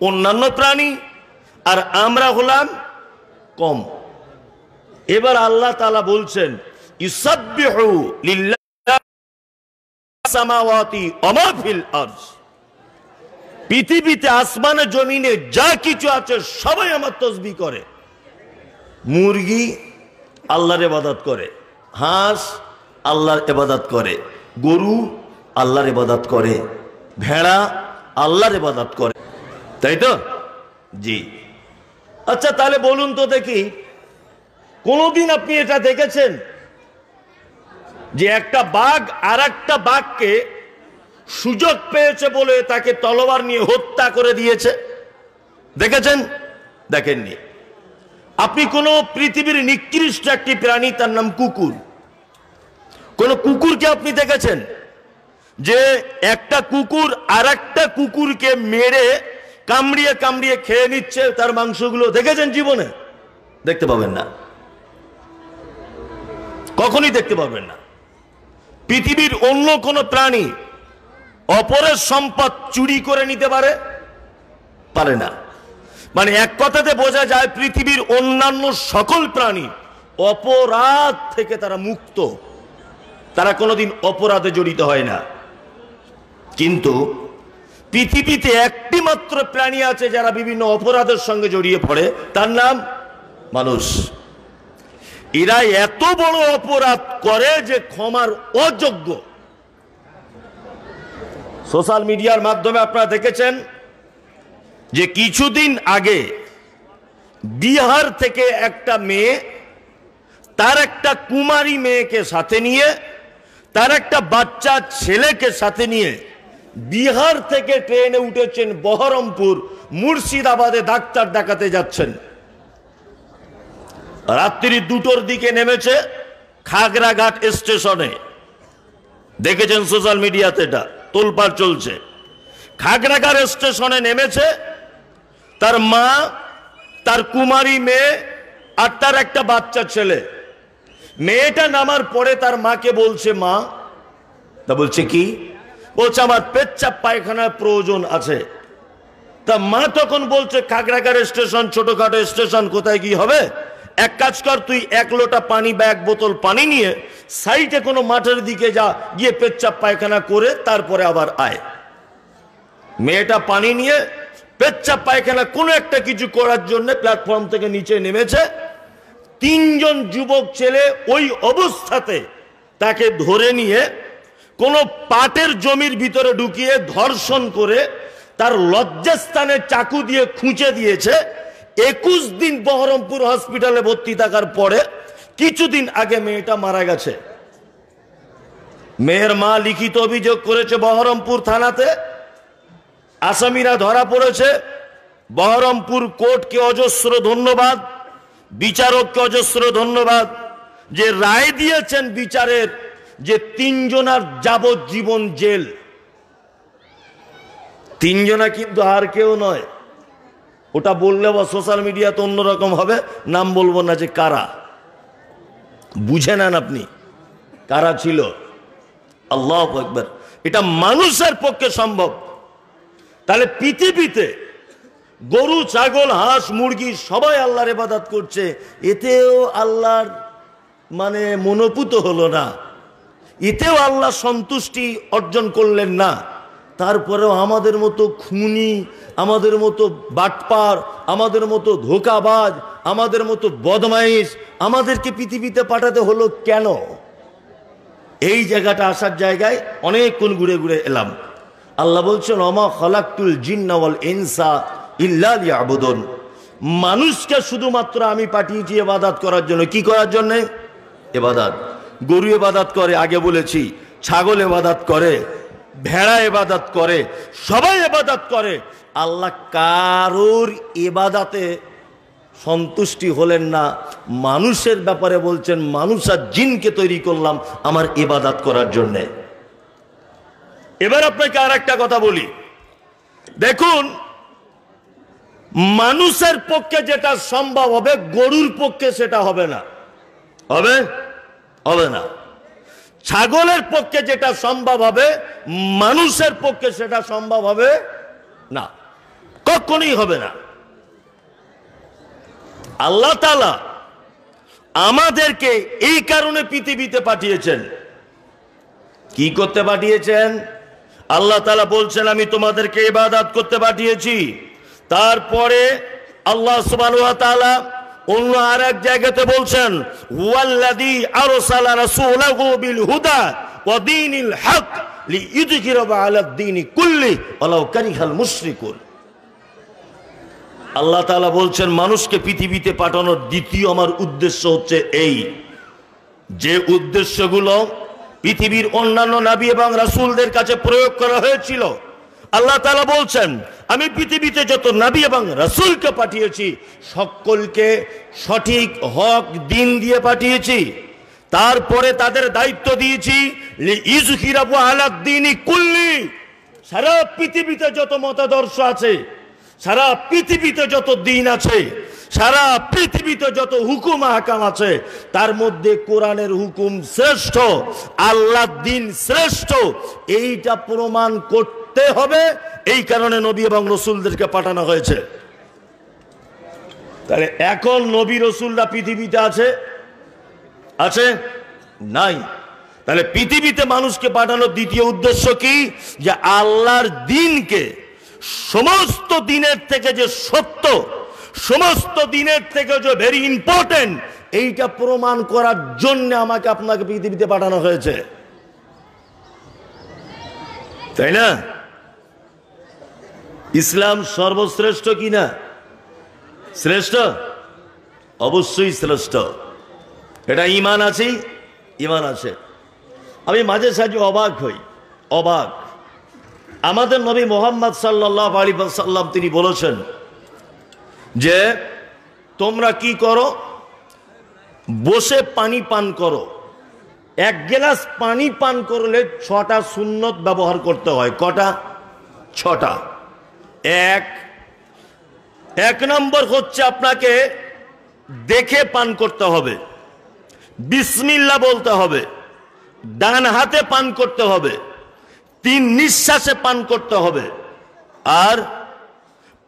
অন্যান্য প্রাণী, আর আমরা হলাম কম। এবার আল্লাহ তাআলা বলছেন ইউসাব্বিহু লিল্লাহি সামাওয়াতি ওয়া মা ফিল আরজ, পৃথিবীতে আসমানে জমিনে যা কিছু আছে সবাই আমার তাসবিহ করে। মুরগি আল্লাহর ইবাদত করে, হাঁস আল্লাহর ইবাদত করে, গরু আল্লাহর ইবাদত করে, ভেড়া আল্লাহর ইবাদত করে, তাই তো? জি। আচ্ছা তাহলে বলুন তো দেখি, কোনদিন আপনি এটা দেখেছেন যে একটা বাঘ আর একটা বাঘকে সুযোগ পেয়েছে বলে তাকে তলোয়ার নিয়ে হত্যা করে দিয়েছে? দেখেছেন? দেখেননি। আপনি কোন পৃথিবীর নিকৃষ্ট একটি প্রাণী, তার নাম কুকুর, কোন কুকুরকে আপনি দেখেছেন যে একটা কুকুর আর একটা কুকুরকে মেরে কামড়িয়ে কামড়িয়ে খেয়ে নিচ্ছে তার মাংসগুলো? দেখেছেন জীবনে? দেখতে পাবেন না, কখনই দেখতে পাবেন না। পৃথিবীর অন্য কোন প্রাণী অপরের সম্পদ চুরি করে নিতে পারে? পারে না। মানে এক কথাতে বোঝা যায় পৃথিবীর অন্যান্য সকল প্রাণী অপরাধ থেকে তারা মুক্ত, তারা কোনোদিন অপরাধে জড়িত হয় না। কিন্তু পৃথিবীতে একটি মাত্র প্রাণী আছে যারা বিভিন্ন অপরাধের সঙ্গে জড়িয়ে পড়ে, তার নাম মানুষ। এরা এত বড় অপরাধ করে যে ক্ষমার অযোগ্য। সোশ্যাল মিডিয়ার মাধ্যমে আপনারা দেখেছেন যে কিছুদিন আগে বিহার থেকে একটা মেয়ে তার একটা কুমারী মেয়েকে সাথে নিয়ে, তার একটা বাচ্চা ছেলেকে সাথে নিয়ে বিহার থেকে ট্রেনে উঠেছেন বহরমপুর, মুর্শিদাবাদে ডাক্তার দেখাতে যাচ্ছেন। রাত্রি 2টোর দিকে নেমেছে খাগড়াঘাট স্টেশনে। দেখেছেন সোশ্যাল মিডিয়াতে, এটা তোলপাড় চলছে। খাগড়াঘাট স্টেশনে নেমেছে তার মা, তার কুমারী মেয়ে আর তার একটা বাচ্চা ছেলে। মেয়েটা নামার পরে তার মাকে বলছে, মা, তা বলছে কি? বলছে আমার পেচ্ছাপ পায়খানার প্রয়োজন আছে। তা মা তখন বলছে খাগড়াঘাট স্টেশন ছোটখাটো স্টেশন, কোথায় কি হবে? এক কাজ কর, তুই 1 লোটা পানি বা 1 বোতল পানি নিয়ে সাইডে কোনো মাঠের দিকে যা, গিয়ে পেচ্ছাপ পায়খানা করে তারপরে আবার আয়। মেয়েটা পানি নিয়ে পেচ্ছাপ পায়খানা কোনো একটা কিছু করার জন্য প্ল্যাটফর্ম থেকে নিচে নেমেছে। 3 জন যুবক ছেলে ওই অবস্থাতে তাকে ধরে নিয়ে কোনো পাটের জমির ভিতরে ঢুকিয়ে ধর্ষণ করে তার লজ্জাস্থানে চাকু দিয়ে খুঁচে দিয়েছে। 21 দিন বহরমপুর হসপিটালে ভর্তি থাকার পরে কিছুদিন আগে মেয়েটা মারা গেছে। মেয়ের মা লিখিত অভিযোগ করেছে বহরমপুর থানাতে, আসামিরা ধরা পড়েছে। বহরমপুর কোর্টকে অজস্র ধন্যবাদ, বিচারককে অজস্র ধন্যবাদ যে রায় দিয়েছেন বিচারের যে 3 জনার যাবজ্জীবন জেল। 3 জনা কিন্তু আর কেউ নয়। ওটা বললে বা সোশ্যাল মিডিয়াতে অন্যরকম হবে, নাম বলবো না যে কারা, বুঝে নেন আপনি কারা ছিল। আল্লাহু আকবার। এটা মানুষের পক্ষে সম্ভব। তাহলে পৃথিবীতে গরু, ছাগল, হাঁস, মুরগি সবাই আল্লাহর ইবাদত করছে, এতেও আল্লাহর মানে মনোপুত হলো না, এতেও আল্লাহ সন্তুষ্টি অর্জন করলেন না। তারপরেও আমাদের মতো খুনি, আমাদের মতো বাটপার, আমাদের মতো ধোঁকাবাজ, আমাদের মতো বদমাইশ আমাদেরকে পৃথিবীতে পাঠাতে হলো কেন? এই জায়গাটা আসার জায়গায় অনেকক্ষণ ঘুরে ঘুরে এলাম। আল্লাহ বলছেন ওমা খালাকতুল জিন্না ওয়াল ইনসা ইল্লা লিয়াবুদুন, মানুষকে শুধুমাত্র আমি পাঠিয়েছি ইবাদত করার জন্য। কি করার জন্য? ইবাদত। গরু ইবাদত করে, আগে বলেছি, ছাগল ইবাদত করে, ভেড়া ইবাদত করে, সবাই ইবাদত করে। আল্লাহ কারোর ইবাদতে সন্তুষ্টি হলেন না। মানুষের ব্যাপারে বলছেন মানুষ আর জিনকে তৈরি করলাম আমার ইবাদত করার জন্যে। এবার আপনাকে আর একটা কথা বলি, দেখুন মানুষের পক্ষে যেটা সম্ভব হবে গরুর পক্ষে সেটা হবে না। হবে? হবে না। ছাগলের পক্ষে যেটা সম্ভব হবে মানুষের পক্ষে সেটা সম্ভব হবে না। কখনোই হবে না। আল্লাহ তাআলা আমাদেরকে এই কারণে পৃথিবীতে পাঠিয়েছেন। কি করতে পাঠিয়েছেন? আল্লাহ তাআলা বলছেন আমি তোমাদেরকে ইবাদত করতে পাঠিয়েছি। তারপরে আল্লাহ সুবহানাহু ওয়া তাআলা অন্য আরেক জায়গাতে বলছেন ওয়াল্লাযী আরসালা রাসূলাহু বিল হুদা ওয়া দীনিল হক লিইয়ুযহিরাহু আলাদ দীনি কুল্লি ওয়ালাউ কারিহাল মুশরিকুন। আল্লাহ তাআলা বলছেন মানুষকে পৃথিবীতে পাঠানোর দ্বিতীয় আমার উদ্দেশ্য হচ্ছে এই, যে উদ্দেশ্যগুলো পৃথিবীর অন্যান্য নবী এবং রাসূলদের কাছে প্রয়োগ করা হয়েছিল। আল্লাহ তাআলা বলছেন আমি পৃথিবীতে যত নবী এবং রাসূলকে পাঠিয়েছি সকলকে সঠিক হক দিন দিয়ে পাঠিয়েছি। তারপরে তাদের দায়িত্ব দিয়েছি লিইয়ুযহিরাহু আলাদ দীনি কুল্লি, সারা পৃথিবীতে যত মতাদর্শ আছে, সারা পৃথিবীতে যত দিন আছে, সারা পৃথিবীতে যত হুকুম আহকাম আছে, তার মধ্যে কোরআনের হুকুম শ্রেষ্ঠ, আল্লাহর দ্বীন শ্রেষ্ঠ, এইটা প্রমাণ করতে হবে। এই কারণে নবী এবং রাসূলদেরকে পাঠানো হয়েছে। তাহলে এখন নবী রাসূলরা পৃথিবীতে আছে? আছে? নাই। তাহলে পৃথিবীতে মানুষকে পাঠানোর দ্বিতীয় উদ্দেশ্য কি? যে আল্লাহর দ্বীনকে সমস্ত দিনের থেকে যে সত্য, সমস্ত দিনের থেকে যে ভেরি ইম্পর্টেন্ট, এইটা প্রমাণ করার জন্য আমাকে আপনাকে পৃথিবীতে পাঠানো হয়েছে, তাই না? ইসলাম সর্বশ্রেষ্ঠ কি না? শ্রেষ্ঠ, অবশ্যই শ্রেষ্ঠ। এটা ঈমান আছে, ঈমান আছে। আমি মাঝে সাঝে অবাক হই, অবাক। আমাদের নবী মুহাম্মদ সাল্লাল্লাহু আলাইহি ওয়াসাল্লাম তিনি বলেছেন যে তোমরা কি করো? বসে পানি পান করো। এক গ্লাস পানি পান করলে 6টা সুন্নত ব্যবহার করতে হয়। কটা? 6টা। এক নম্বর হচ্ছে আপনাকে দেখে পান করতে হবে, বিসমিল্লাহ বলতে হবে, ডান হাতে পান করতে হবে, 3 নিঃশ্বাসে পান করতে হবে, আর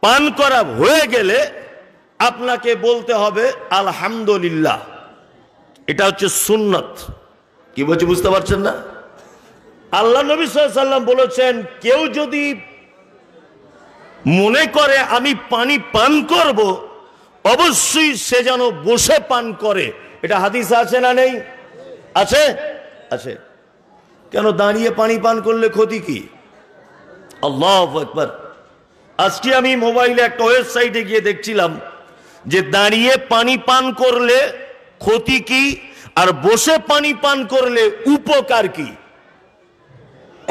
পান করা হয়ে গেলে আপনাকে বলতে হবে আলহামদুলিল্লাহ। এটা হচ্ছে সুন্নত। কি বলছি বুঝতে পারছেন না? আল্লাহ নবী সাল্লাল্লাহু আলাইহি ওয়াসাল্লাম বলেছেন কেউ যদি মনে করে আমি পানি পান করব, অবশ্যই সে যেন বসে পান করে। এটা হাদিসে আছে না নেই? আছে, আছে। কেন দাঁড়িয়ে পানি পান করলে ক্ষতি কি? আল্লাহু আকবার। আজকে আমি মোবাইলে একটা ওয়েবসাইটে গিয়ে দেখছিলাম যে দাঁড়িয়ে পানি পান করলে ক্ষতি কি আর বসে পানি পান করলে উপকার কি।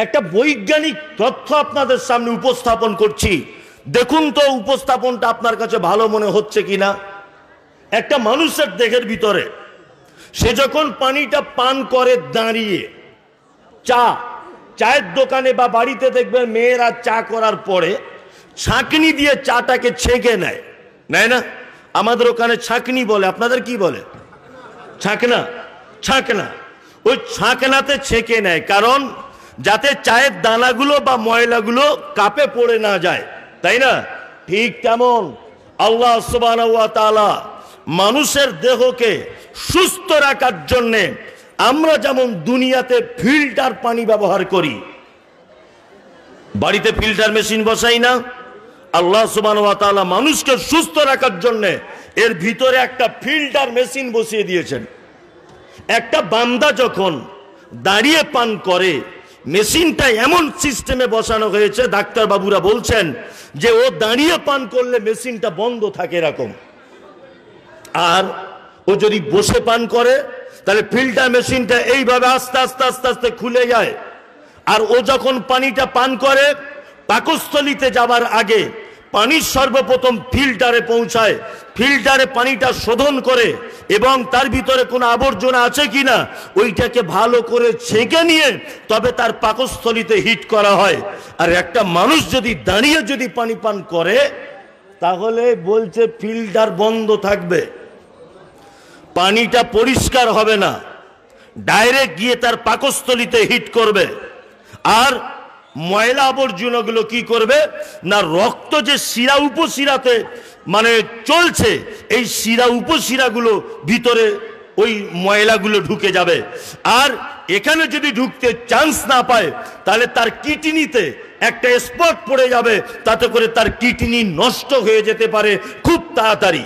একটা বৈজ্ঞানিক তথ্য আপনাদের সামনে উপস্থাপন করছি, দেখুন তো উপস্থাপনটা আপনার কাছে ভালো মনে হচ্ছে কিনা। একটা মানুষের দেহের ভিতরে সে যখন পানিটা পান করে দাঁড়িয়ে, চায়ের দোকানে বা বাড়িতে দেখবেন মেয়েরা চা করার পরে ছাঁকনি দিয়ে চাটাকে ছেঁকে নেয়, নেয় না? আমাদের ওখানে ছাঁকনি বলে, আপনাদের কি বলে? ছাঁকনা। ছাঁকনা। ওই ছাঁকনাতে ছেঁকে নেয়, কারণ যাতে চায়ের দানাগুলো বা ময়লাগুলো কাপে পড়ে না যায়, তাই না? ঠিক তেমন আল্লাহ সুবহানাহু ওয়া তাআলা মানুষের দেহকে সুস্থ রাখার জন্যে আমরা যেমন দুনিয়াতে ফিল্টার পানি ব্যবহার করি, বাড়িতে ফিল্টার মেশিন বসাই না? আল্লাহ সুবহানাহু ওয়া তাআলা মানুষকে সুস্থ রাখার জন্য এর ভিতরে একটা ফিল্টার মেশিন বসিয়ে দিয়েছেন। একটা বান্দা যখন দাঁড়িয়ে পান করে, মেশিনটা এমন সিস্টেমে বসানো হয়েছে, ডাক্তার বাবুরা বলছেন যে ও দাঁড়িয়ে পান করলে মেশিনটা বন্ধ থাকে এরকম, আর ও যদি বসে পান করে তাহলে ফিল্টার মেশিনটা এইভাবে আস্তে আস্তে আস্তে আস্তে খুলে যায়। আর ও যখন পানিটা পান করে পাকস্থলীতে যাবার আগে পানি সর্বপ্রথম ফিল্টারে পৌঁছায়, ফিল্টারে পানিটা শোধন করে এবং তার ভিতরে কোনো আবর্জনা আছে কিনা ওইটাকে ভালো করে ছেঁকে নিয়ে তবে তার পাকস্থলীতে হিট করা হয়। আর একটা মানুষ যদি দাঁড়িয়ে যদি পানি পান করে তাহলে বলছে ফিল্টার বন্ধ থাকবে, পানিটা পরিষ্কার হবে না, ডাইরেক্ট গিয়ে তার পাকস্থলীতে হিট করবে। আর ময়লা আবর্জনাগুলো কি করবে না, রক্ত যে শিরা উপশিরাতে মানে চলছে, এই শিরা উপশিরাগুলো ভিতরে ওই ময়লাগুলো ঢুকে যাবে। আর এখানে যদি ঢুকতে চান্স না পায় তাহলে তার কিডনিতে একটা স্পট পড়ে যাবে, তাতে করে তার কিডনি নষ্ট হয়ে যেতে পারে খুব তাড়াতাড়ি।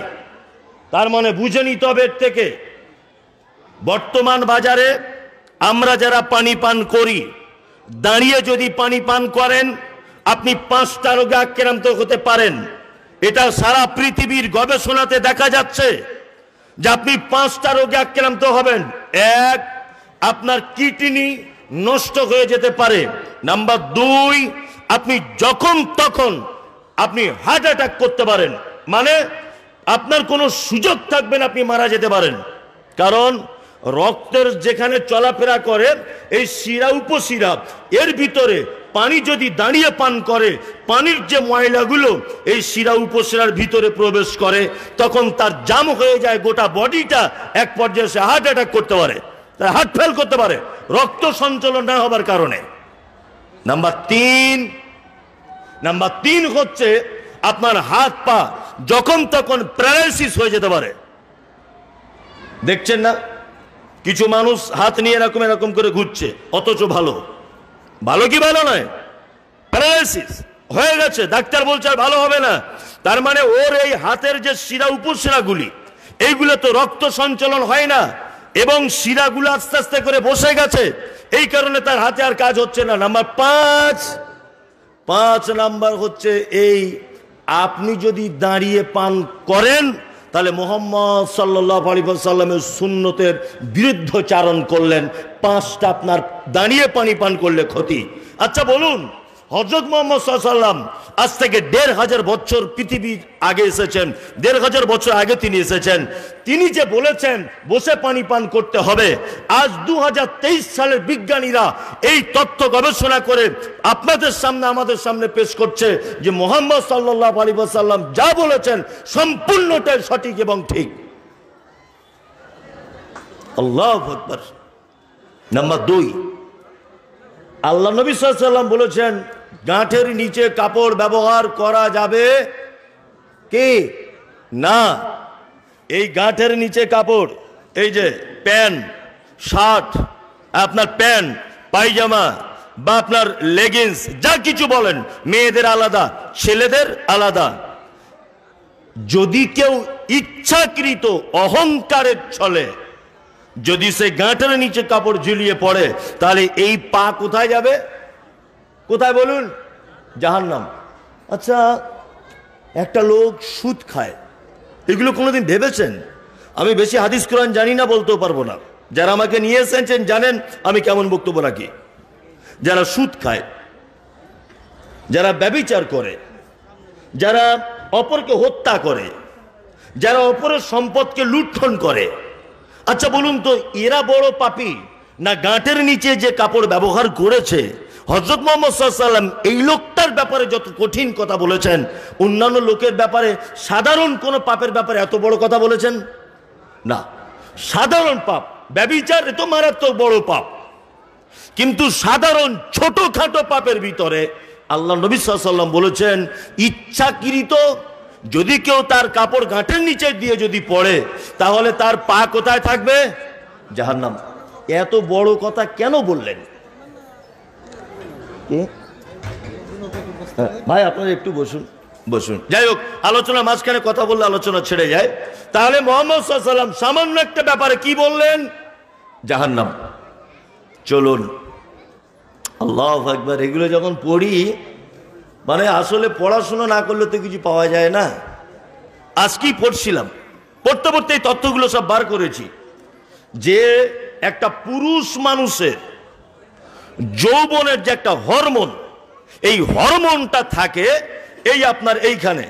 তার মানে বুঝে নিতে হবে এর থেকে। বর্তমান বাজারে আমরা যারা পানি পান করি, দাঁড়িয়ে যদি পানি পান করেন আপনি 5টা রোগে আক্রান্ত হতে পারেন। এটা সারা পৃথিবীর গবেষণাতে দেখা যাচ্ছে যে আপনি 5টা রোগে আক্রান্ত হবেন। 1, আপনার কিডনি নষ্ট হয়ে যেতে পারে। নাম্বার 2, আপনি যখন তখন আপনি হার্ট অ্যাটাক করতে পারেন, মানে আপনার কোনো সুযোগ থাকবে না, আপনি মারা যেতে পারেন। কারণ রক্তের যেখানে চলাফেরা করে এই শিরা উপশিরা, এর ভিতরে পানি যদি দাঁড়িয়ে পান করে, পানির যে ময়লাগুলো এই শিরা উপশিরার ভিতরে প্রবেশ করে, তখন তার জাম হয়ে যায় গোটা বডিটা, এক পর্যায়ে সে হার্ট অ্যাটাক করতে পারে, তার হার্ট ফেল করতে পারে রক্ত সঞ্চালন না হবার কারণে। নাম্বার 3 হচ্ছে আপনার হাত পা যখন তখন প্যারালাইসিস হয়ে যেতে পারে। দেখছেন না কিছু মানুষ হাত নিয়ে এরকম এরকম করে ঘুরছে, অথচ ভালো কি ভালো নয়, প্যারালাইসিস হয়ে গেছে, ডাক্তার বলছে আর ভালো হবে না। তার মানে ওর এই হাতের যে শিরা উপশিরাগুলি, এইগুলো তো রক্ত সঞ্চালন হয় না, এবং শিরাগুলো আস্তে আস্তে করে বসে গেছে, এই কারণে তার হাতে আর কাজ হচ্ছে না। নাম্বার 5 নাম্বার হচ্ছে এই, আপনি যদি দাঁড়িয়ে পান করেন তাহলে মুহাম্মদ সাল্লাল্লাহু আলাইহি ওয়াসাল্লামের সুন্নতের বিরুদ্ধচারণ করলেন। 5টা আপনার দাঁড়িয়ে পানি পান করলে ক্ষতি। আচ্ছা বলুন, হযরত মুহাম্মদ সাল্লাল্লাহু আলাইহি ওয়াসাল্লাম আজ থেকে 1500 বছর পৃথিবীর আগে এসেছেন, 1500 বছর আগে তিনি এসেছেন, তিনি যে বলেছেন বসে পানি পান করতে হবে, আজ 2023 সালের বিজ্ঞানীরা এই তথ্য গবেষণা করে আপনাদের সামনে আমাদের সামনে পেশ করছে যে মুহাম্মদ সাল্লাল্লাহু আলাইহি ওয়াসাল্লাম যা বলেছেন সম্পূর্ণটাই সঠিক এবং ঠিক। আল্লাহু আকবার। নাম্বার 2, আল্লাহ নবী সাল্লাল্লাহু আলাইহি ওয়াসাল্লাম বলেছেন গাঁটের নিচে কাপড় ব্যবহার করা যাবে কি না। এই গাঁটের নিচে কাপড়, এই যে প্যান্ট, শার্ট, আপনার প্যান্ট, পায়জামা বা আপনার লেগিংস, যা কিছু বলেন, মেয়েদের আলাদা ছেলেদের আলাদা, যদি কেউ ইচ্ছাকৃত অহংকারের ছলে যদি সে গাঁটের নিচে কাপড় ঝুলিয়ে পড়ে, তাহলে এই পা কোথায় যাবে? কোথায় বলুন? জাহান্নাম। আচ্ছা, একটা লোক সুদ খায়, এগুলো কোনোদিন ভেবেছেন? আমি বেশি হাদিস কোরআন জানি না, বলতেও পারবো না। যারা আমাকে নিয়ে এসেছেন জানেন আমি কেমন বক্তব্য রাখি। যারা সুদ খায়, যারা ব্যভিচার করে, যারা অপরকে হত্যা করে, যারা অপরের সম্পদকে লুণ্ঠন করে, আচ্ছা বলুন তো এরা বড় পাপী না গাঁটের নিচে যে কাপড় ব্যবহার করেছে? হযরত মুহাম্মদ সাল্লাল্লাহু আলাইহি ওয়াসাল্লাম এই লোকটার ব্যাপারে যত কঠিন কথা বলেছেন, অন্যান্য লোকের ব্যাপারে, সাধারণ কোন পাপের ব্যাপারে এত বড় কথা বলেছেন না। সাধারণ পাপ ব্যভিচার এত মারাত্মক বড় পাপ, কিন্তু সাধারণ ছোটখাটো পাপের ভিতরে আল্লাহ নবী সাল্লাল্লাহু আলাইহি ওয়াসাল্লাম বলেছেন ইচ্ছাকৃত যদি কেউ তার কাপড় গাঁটের নিচে দিয়ে যদি পড়ে, তাহলে তার পা কোথায় থাকবে? জাহান্নাম। এত বড় কথা কেন বললেন? ভাই আপনারা একটু বসুন। যাই হোক, আলোচনা মাঝখানে কথা বললে আলোচনা ছেড়ে যায়। তাহলে মুহাম্মদ সাল্লাল্লাহু আলাইহি ওয়াসাল্লাম সামান্য একটা ব্যাপারে কি বললেন? জাহান্নাম। চলুন, আল্লাহু আকবার। এগুলো যখন পড়ি, মানে আসলে পড়াশোনা না করলে তো কিছু পাওয়া যায় না। আজকেই পড়ছিলাম, পড়তে পড়তে এই তথ্যগুলো সব বার করেছি যে একটা পুরুষ মানুষের যৌবনের যে একটা হরমোন, এই হরমোনটা থাকে এই আপনার এইখানে,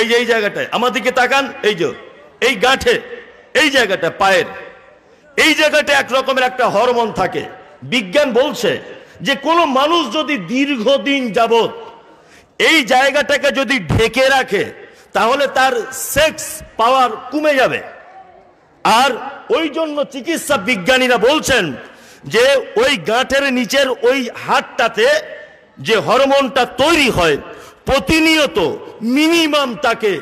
এই যে এই জায়গাটায়, আমার দিকে তাকান, এই যে এই গাঁঠে, এই জায়গাটা পায়ের এই জায়গাটা এক রকমের একটা হরমোন থাকে। বিজ্ঞান বলছে যে কোনো মানুষ যদি দীর্ঘদিন যাবত এই জায়গাটাকে যদি ঢেকে রাখে, তাহলে তার সেক্স পাওয়ার কমে যাবে। আর ওই জন্য চিকিৎসা বিজ্ঞানীরা বলছেন যে ওই গাঁটের নিচের ওই হাড়টাতে যে হরমোনটা তৈরি হয় প্রতিনিয়ত মিনিমাম তাকে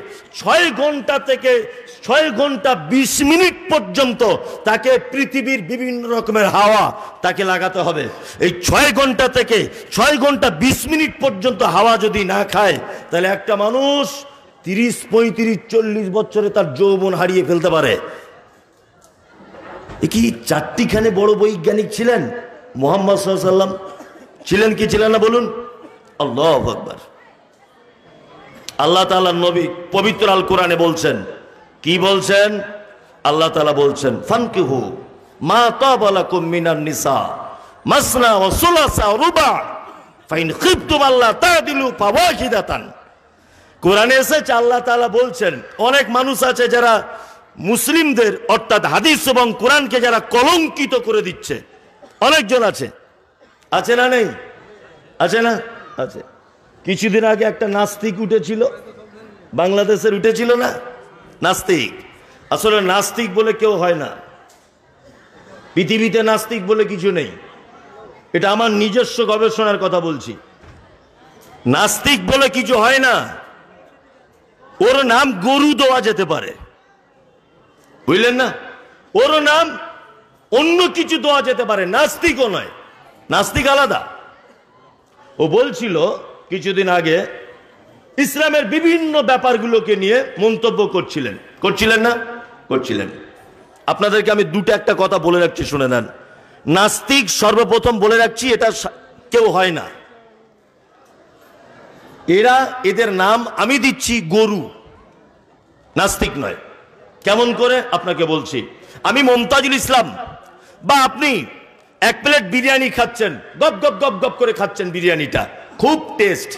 6 ঘন্টা থেকে 6 ঘন্টা 20 মিনিট পর্যন্ত তাকে পৃথিবীর বিভিন্ন রকমের হাওয়া তাকে লাগাতে হবে। এই 6 ঘন্টা থেকে 6 ঘন্টা 20 মিনিট পর্যন্ত হাওয়া যদি না খায়, তাহলে একটা মানুষ 30, 35, 40 বছরে তার যৌবন হারিয়ে ফেলতে পারে। কি 4টিখানে বড় বৈজ্ঞানিক ছিলেন মুহাম্মদ সাল্লাল্লাহু আলাইহি ওয়াসাল্লাম? ছিলেন কি ছিলেন না বলুন? আল্লাহু আকবার। আল্লাহ তাআলার নবী পবিত্র আল কোরআনে বলছেন, কি বলছেন? আল্লাহ তাআলা বলছেন, ফানকিহু মা তাবা লাকুম মিনান নিসা মাসনা ওয়া সুলাসা ওয়া রুবা ফাইন খিফতুম আল্লা তাদিলু ফাওয়াহিদাতান। কোরআনে এসেছে, আল্লাহ তাআলা বলছেন, অনেক মানুষ আছে যারা মুসলিমদের অর্থাৎ হাদিস এবং কোরআনকে যারা কলঙ্কিত করে দিচ্ছে। অনেকজন আছে, আছে না নেই? আছে না? আছে। কিছুদিন আগে একটা নাস্তিক উঠেছিল, বাংলাদেশের উঠেছিল না নাস্তিক। আসলে নাস্তিক বলে কেউ হয় না, পৃথিবীতে নাস্তিক বলে কিছু নেই। এটা আমার নিজস্ব গবেষণার কথা বলছি। নাস্তিক বলে কিছু হয় না, ওর নাম গরু দেওয়া যেতে পারে, বুঝলেন না? ওর নাম অন্য কিছু দেওয়া যেতে পারে, নাস্তিকও নয়। নাস্তিক আলাদা। ও বলছিল কিছুদিন আগে ইসলামের বিভিন্ন ব্যাপারগুলোকে নিয়ে মন্তব্য করছিলেন না? করছিলেন। আপনাদেরকে আমি একটা কথা বলে রাখছি, শুনে নেন। নাস্তিক সর্বপ্রথম বলে রাখছি, এটা কেউ হয় না। এদের নাম আমি দিচ্ছি গরু, নাস্তিক নয়। কেমন করে আপনাকে বলছি। আমি মমতাজুল ইসলাম, বা আপনি 1 প্লেট বিরিয়ানি খাচ্ছেন, গপ গপ গপ গপ করে খাচ্ছেন, বিরিয়ানিটা খুব টেস্ট।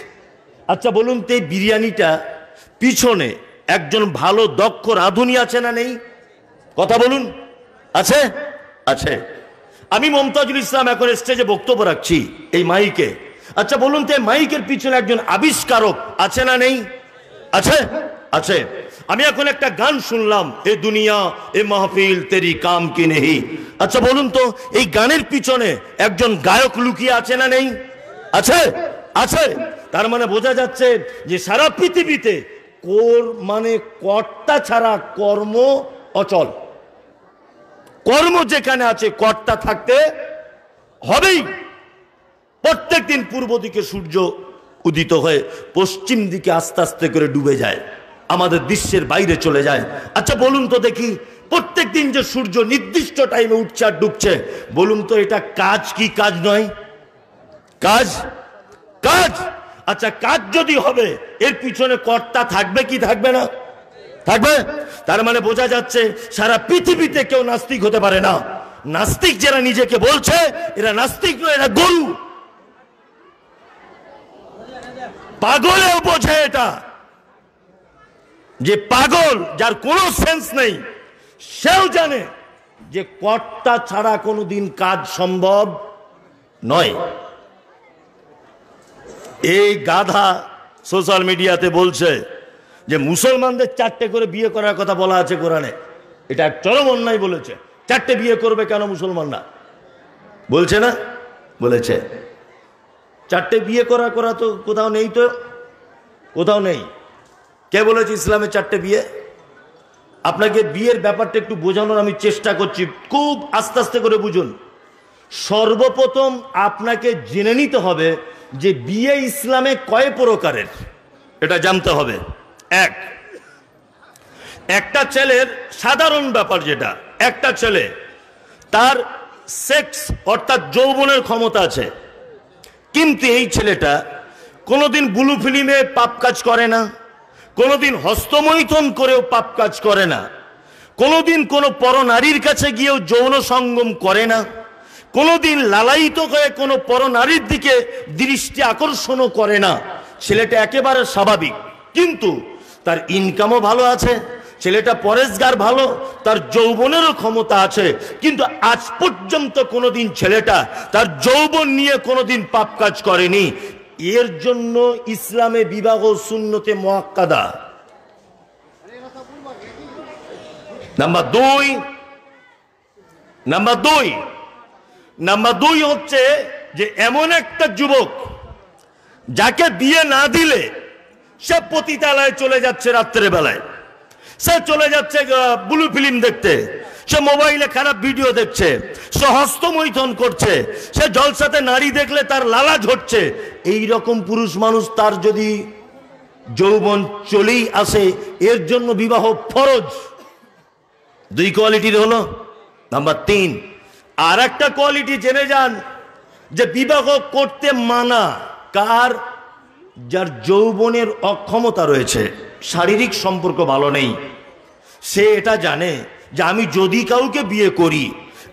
আচ্ছা বলুন তো, এই বিরিয়ানিটা পিছনে একজন ভালো দক্ষ রাঁধুনি আছে না নেই? কথা বলুন, আছে? আছে। আমি মমতাজুল ইসলাম এখন স্টেজে বক্তব্য রাখছি এই মাইকে। আচ্ছা বলুন তো, মাইকের পিছনে একজন আবিষ্কারক আছে না নেই? আছে? আছে। আমি এখন একটা গান শুনলাম, এ দুনিয়া এ মাহফিল তেরি কাম কি নেহি। আচ্ছা বলুন তো, এই গানের পিছনে একজন গায়ক লুকিয়ে আছে না নেই? আছে? আছে। তার মানে বোঝা যাচ্ছে যে সারা পৃথিবীতে কর্তা ছাড়া কর্ম অচল। কর্ম যেখানে আছে কর্তা থাকতে হবেই। প্রত্যেক দিন পূর্ব দিকে সূর্য উদিত হয়ে পশ্চিম দিকে আস্তে আস্তে করে ডুবে যায়, আমাদের দৃশ্যের বাইরে চলে যায়। আচ্ছা বলুন তো দেখি, প্রত্যেক দিন যে সূর্য নির্দিষ্ট টাইমে উঠছে আর ডুবছে, বলুন তো এটা কাজ কি কাজ নয়? কাজ, কাজ। আচ্ছা কাজ যদি হবে, এর পিছনে কর্তা থাকবে কি থাকবে না? থাকবে। তার মানে বোঝা যাচ্ছে সারা পৃথিবীতে কেউ নাস্তিক হতে পারে না। নাস্তিক যারা নিজেকে বলছে, এরা নাস্তিক নয়, এরা গরু। পাগলেও বোঝে এটা, যে পাগল যার কোনো সেন্স নেই, সেও জানে যে কর্তা ছাড়া কোনোদিন কাজ সম্ভব নয়। এই গাধা সোশ্যাল মিডিয়াতে বলছে যে মুসলমানদের 4টে করে বিয়ে করার কথা বলা আছে কোরআনে। এটা চরম অন্যায় বলেছে। 4টে বিয়ে করবে কেন মুসলমানরা? বলছে না? বলেছে। 4টে বিয়ে করা তো কোথাও নেই, তো কোথাও নেই। কে বলেছে ইসলামে 4টে বিয়ে? আপনাকে বিয়ের ব্যাপারটা একটু বোঝানোর আমি চেষ্টা করছি, খুব আস্তে আস্তে করে বুঝুন। সর্বপ্রথম আপনাকে জেনে নিতে হবে যে বিয়ে ইসলামে কয় প্রকারের, এটা জানতে হবে। একটা ছেলের সাধারণ ব্যাপার, যেটা একটা ছেলে তার সেক্স অর্থাৎ যৌবনের ক্ষমতা আছে, কিন্তু এই ছেলেটা কোনোদিন ব্লু ফিল্মে পাপ কাজ করে না, কোনোদিন হস্তমৈথুন করেও পাপ কাজ করে না, কোনোদিন কোনো পরনারীর কাছে গিয়েও যৌন সঙ্গম করে না, কোনোদিন লালায়িত হয়ে কোনো পরনারীর দিকে দৃষ্টি আকর্ষণও করে না। ছেলেটা একেবারে স্বাভাবিক, কিন্তু তার ইনকামও ভালো আছে, ছেলেটা পরেশগার ভালো, তার যৌবনেরও ক্ষমতা আছে, কিন্তু আজ পর্যন্ত কোনোদিন ছেলেটা তার যৌবন নিয়ে কোনোদিন পাপ কাজ করেনি। এর জন্য ইসলামে বিবাহ সুন্নতে মুআক্কাদা। নাম্বার দুই হচ্ছে যে এমন একটা যুবক যাকে বিয়ে না দিলে সে পতিতালয়ে চলে যাচ্ছে, রাত্রের বেলায় সে চলে যাচ্ছে ব্লু ফিল্ম দেখতে, সে মোবাইলে খারাপ ভিডিও দেখছে, সে হস্তমৈথুন করছে, সে জলসাতে নারী দেখলে তার লালা ঝরছে। এই রকম পুরুষ মানুষ তার যদি যৌবন চলেই আসে, এর জন্য বিবাহ ফরজ। দুই কোয়ালিটির হলো। নাম্বার 3, আর একটা কোয়ালিটি জেনে যান যে বিবাহ করতে মানা কার? যার যৌবনের অক্ষমতা রয়েছে, শারীরিক সম্পর্ক ভালো নেই, সে এটা জানে যে আমি যদি কাউকে বিয়ে করি,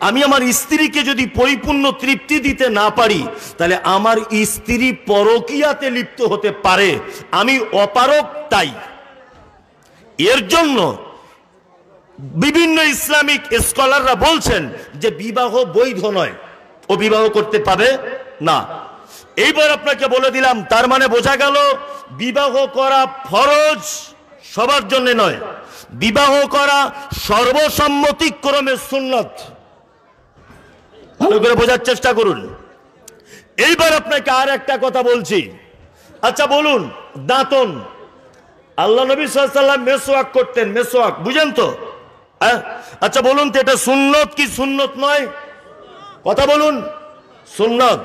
আমি আমার স্ত্রীকে যদি পরিপূর্ণ তৃপ্তি দিতে না পারি, তাহলে আমার স্ত্রী পরকীয়াতে লিপ্ত হতে পারে, আমি অপারক। তাই এর জন্য বিভিন্ন ইসলামিক স্কলাররা বলছেন যে বিবাহ বৈধ নয়, ও বিবাহ করতে পাবে না। এইবার আপনাকে বলে দিলাম, তার মানে বোঝা গেল বিবাহ করা ফরজ সবার জন্য নয়, বিবাহ করা সর্বসম্মতিক্রমে সুন্নত। ভালো করে বোঝার চেষ্টা করুন। এইবার আপনাকে আর একটা কথা বলছি। আচ্ছা বলুন, দাঁতন, আল্লাহ নবী সাল্লাল্লাহু আলাইহি ওয়াসাল্লাম মেসওয়াক করতেন, মেসওয়াক বুঝেন তো? আচ্ছা বলুন তো, এটা সুন্নত কি সুন্নত নয়? কথা বলুন, সুন্নত।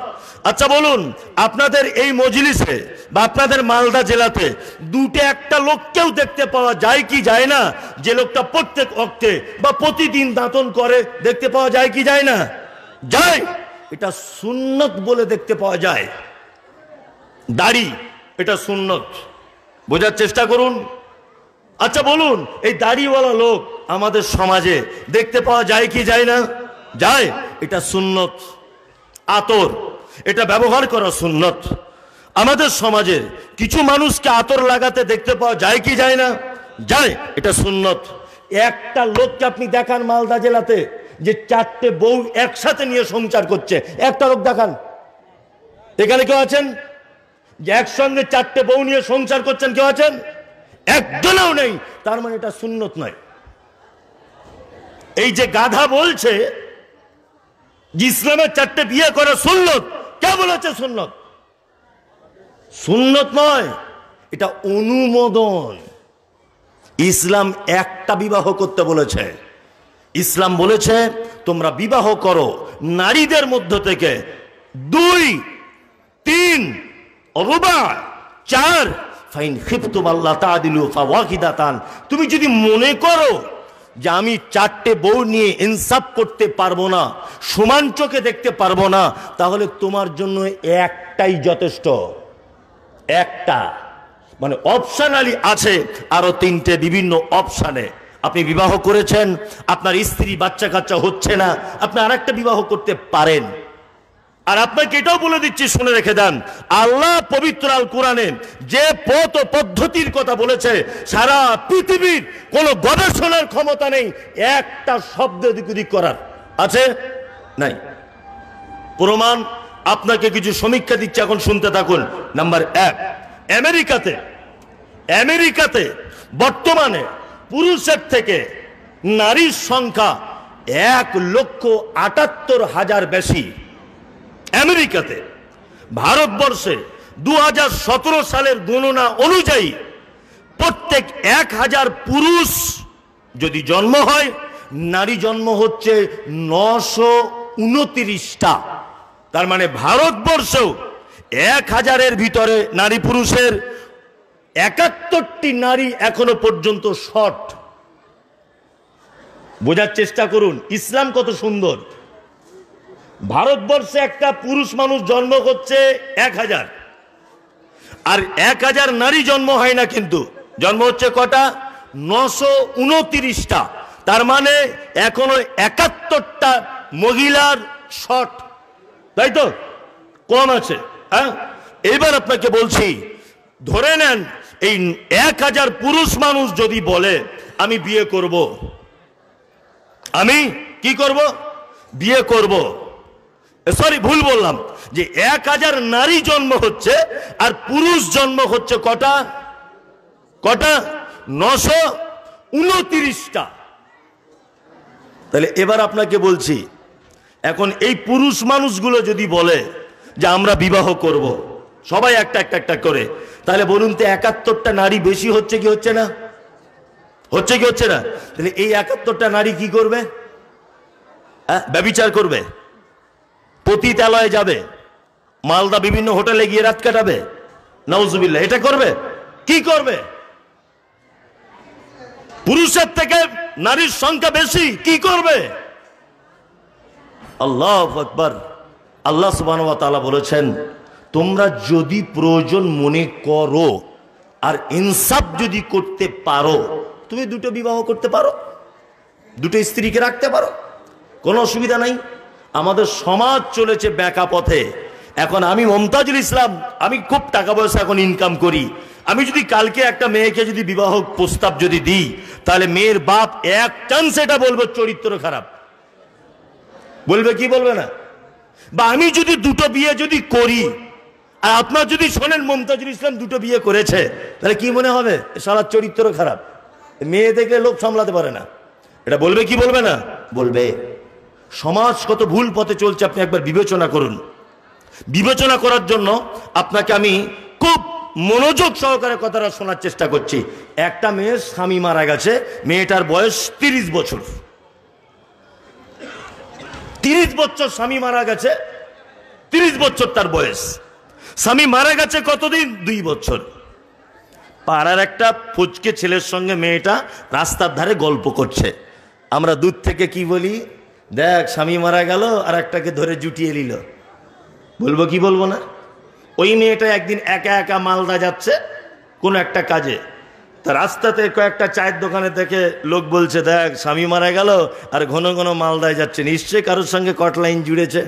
আচ্ছা বলুন, আপনাদের এই মজলিসে বা আপনাদের মালদা জেলাতে দুটো একটা লোককেও দেখতে পাওয়া যায় কি যায় না, যে লোকটা প্রত্যেক ওয়াক্তে বা প্রতিদিন দাঁতন করে? দেখতে পাওয়া যায় কি যায় না? যায়। এটা সুন্নত বলে দেখতে পাওয়া যায়। দাড়ি, এটা সুন্নত, বোঝার চেষ্টা করুন। আচ্ছা বলুন, এই দাড়িওয়ালা লোক আমাদের সমাজে দেখতে পাওয়া যায় কি যায় না? যায়। এটা সুন্নত। আতর, এটা ব্যবহার করা সুন্নত। আমাদের সমাজের কিছু মানুষকে আতর লাগাতে দেখতে পাওয়া যায় কি যায় না? যায়। এটা সুন্নত। একটা লোককে আপনি দেখান মালদা জেলাতে যে 4টে বউ একসাথে নিয়ে সংসার করছে, একটা লোক দেখান। এখানে কেউ আছেন যে একসঙ্গে 4টে বউ নিয়ে সংসার করছেন? কেউ আছেন? একজনও নেই। তার মানে এটা সুন্নত নয়। এই যে গাধা বলছে যে ইসলামের 4টে বিয়ে করা সুন্নত, কে বলেছে সুন্নত? সুন্নত নয়, এটা অনুমোদন। ইসলাম একটা বিবাহ করতে বলেছে। ইসলাম বলেছে তোমরা বিবাহ করো নারীদের মধ্য থেকে 2, 3, রুবা, 4। ফাইন খিফতুম আল্লাহ তাআদিলু ফাওয়াহিদাতান। তুমি যদি মনে করো যে আমি 4টে বউ নিয়ে ইনসাফ করতে পারবো না, সমান চোখে দেখতে পারবো না, তাহলে তোমার জন্য একটাই যথেষ্ট। একটা মানে অপশনালি আছে আরো 3টে বিভিন্ন অপশানে। আপনি বিবাহ করেছেন, আপনার স্ত্রী বাচ্চা কাচ্চা হচ্ছে না, আপনি আরেকটা বিবাহ করতে পারেন। আর আপনাকে এটাও বলে দিচ্ছি, শুনে রেখে দেন, আল্লাহ পবিত্র আল কোরআনে যে পথ ও পদ্ধতির কথা বলেছে, সারা পৃথিবীর কোনো গবেষণার ক্ষমতা নেই একটা শব্দ এদিক ওদিক করার। আছে? নাই। প্রমাণ আপনাকে কিছু সমীক্ষা দিচ্ছে, এখন শুনতে থাকুন। নাম্বার 1, আমেরিকাতে বর্তমানে পুরুষের থেকে নারীর সংখ্যা 1,78,000 বেশি। আমেরিকাতে। ভারতবর্ষে 2017 সালের গণনা অনুযায়ী প্রত্যেক 1000 পুরুষ যদি জন্ম হয়, নারী জন্ম হচ্ছে 929টা। তার মানে ভারতবর্ষেও 1000-এর ভিতরে নারী পুরুষের 71টি নারী এখনো পর্যন্ত শর্ট। বোঝার চেষ্টা করুন ইসলাম কত সুন্দর। ভারতবর্ষে একটা পুরুষ মানুষ জন্ম হচ্ছে 1000, আর 1000 নারী জন্ম হয় না, কিন্তু জন্ম হচ্ছে কটা? 929টা। তার মানে এখনো 71টা মহিলার শর্ট, তাই তো? কম আছে। হ্যাঁ, এবার আপনাকে বলছি, ধরে নেন এই 1000 পুরুষ মানুষ যদি বলে আমি বিয়ে করব, আমি কি করব? বিয়ে করব। সরি, ভুল বললাম, যে 1000 নারী জন্ম হচ্ছে আর পুরুষ জন্ম হচ্ছে কটা? 929টা। তাহলে এবার আপনাকে বলছি, এখন এই পুরুষ মানুষগুলো যদি বলে যে আমরা বিবাহ করব, সবাই একটা একটা একটা করে। তাহলে বলুন তো 71টা নারী বেশি হচ্ছে কি হচ্ছে না? হচ্ছে কি হচ্ছে না? তাহলে এই 71টা নারী কি করবে? ব্যভিচার করবে, পতিতালয়ে যাবে, মালদা বিভিন্ন হোটেলে গিয়ে রাত কাটাবে, নাউজুবিল্লাহ, এটা করবে? কি করবে? পুরুষের থেকে নারীর সংখ্যা বেশি, কি করবে? আল্লাহু আকবার। আল্লাহ সুবহানাহু ওয়া তাআলা বলেছেন, তোমরা যদি প্রয়োজন মনে করো আর ইনসাফ যদি করতে পারো, তুমি দুটো বিবাহ করতে পারো, দুটো স্ত্রীকে রাখতে পারো, কোনো অসুবিধা নাই। আমাদের সমাজ চলেছে বেঁকা পথে। এখন আমি মমতাজুল ইসলাম, আমি খুব টাকা পয়সা এখন ইনকাম করি, আমি যদি কালকে একটা মেয়েকে যদি বিবাহ প্রস্তাব যদি দিই, তাহলে মেয়ের বাপ এক চান্স এটা বলবে চরিত্র খারাপ, বলবে কি বলবে না? বা আমি যদি দুটো বিয়ে যদি করি, আর আপনার যদি শোনেন মমতাজুল ইসলাম দুটো বিয়ে করেছে, তাহলে কি মনে হবে? সারা চরিত্র খারাপ, মেয়ে দেখলে লোক সামলাতে পারে না, এটা বলবে কি বলবে না? বলবে। সমাজ কত ভুল পথে চলছে আপনি একবার বিবেচনা করুন। বিবেচনা করার জন্য আপনাকে আমি খুব মনোযোগ সহকারে কথাটা শোনার চেষ্টা করছি। একটা মেয়ের স্বামী মারা গেছে, মেয়েটার বয়স 30 বছর। 30 বছর স্বামী মারা গেছে, 30 বছর তার বয়স। স্বামী মারা গেছে কতদিন? 2 বছর। পাড়ার একটা ফুচকে ছেলের সঙ্গে মেয়েটা রাস্তার ধারে গল্প করছে। আমরা দূর থেকে কি বলি? দেখ স্বামী মারা গেল আর একটাকে ধরে জুটিয়ে নিল। বলবো কি বলবো না? ওই মেয়েটা একদিন একা একা মালদা যাচ্ছে কোনো একটা কাজে, তা রাস্তাতে কয়েকটা চায়ের দোকানে থেকে লোক বলছে, দেখ স্বামী মারা গেল আর ঘন ঘন মালদায় যাচ্ছে, নিশ্চয়ই কারোর সঙ্গে কটলাইন জুড়েছে।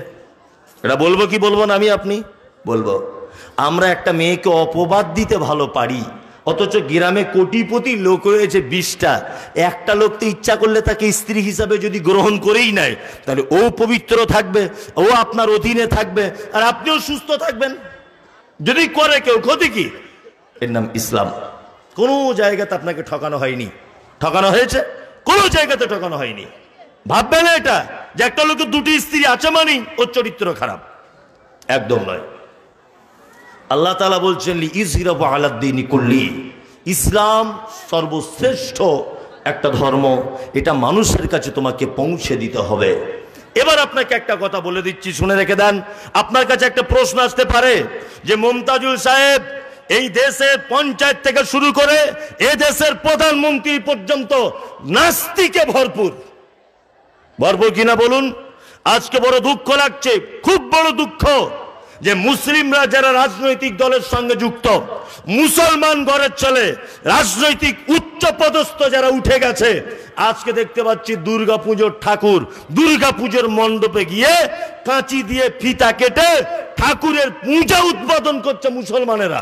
এটা বলবো কি বলবো না? আমি আপনি বলবো। আমরা একটা মেয়েকে অপবাদ দিতে ভালো পারি, অথচ গ্রামে কোটিপতি লোক রয়েছে 20টা, একটা লোক তো ইচ্ছা করলে তাকে স্ত্রী হিসাবে যদি গ্রহণ করেই নেয়, তাহলে ও পবিত্র থাকবে, ও আপনার অধীনে থাকবে, আর আপনিও সুস্থ থাকবেন। যদি করে কেউ, ক্ষতি কি? এর নাম ইসলাম। কোনো জায়গাতে আপনাকে ঠকানো হয়নি। ঠকানো হয়েছে? কোনো জায়গাতে ঠকানো হয়নি। ভাববে না এটা যে একটা লোকের দুটি স্ত্রী আছে মানে ওর চরিত্র খারাপ, একদম নয়। আল্লাহ তাআলা বলছেন, লিইযহিরাহু আলাদ-দীনি কুল্লি, ইসলাম সর্বশ্রেষ্ঠ একটা ধর্ম, এটা মানুষের কাছে তোমাকে পৌঁছে দিতে হবে। এবার আপনাকে একটা কথা বলে দিচ্ছি, শুনে রেখে দেন। আপনার কাছে একটা প্রশ্ন আসতে পারে যে মমতাজুল সাহেব, এই দেশে পঞ্চায়েত থেকে শুরু করে এ দেশের প্রধানমন্ত্রী পর্যন্ত নাস্তিকে ভরপুর, ভরপুর কিনা বলুন? আজকে বড় দুঃখ লাগছে, খুব বড় দুঃখ, যে মুসলিমরা যারা রাজনৈতিক দলের সঙ্গে যুক্ত, মুসলমান ঘরের ছেলে, রাজনৈতিক উচ্চ পদস্থ যারা উঠে গেছে, আজকে দেখতে পাচ্ছি দুর্গাপুজোর ঠাকুর, দুর্গাপুজোর মণ্ডপে গিয়ে কাঁচি দিয়ে ফিতা কেটে ঠাকুরের পূজা উদ্বোধন করছে মুসলমানেরা।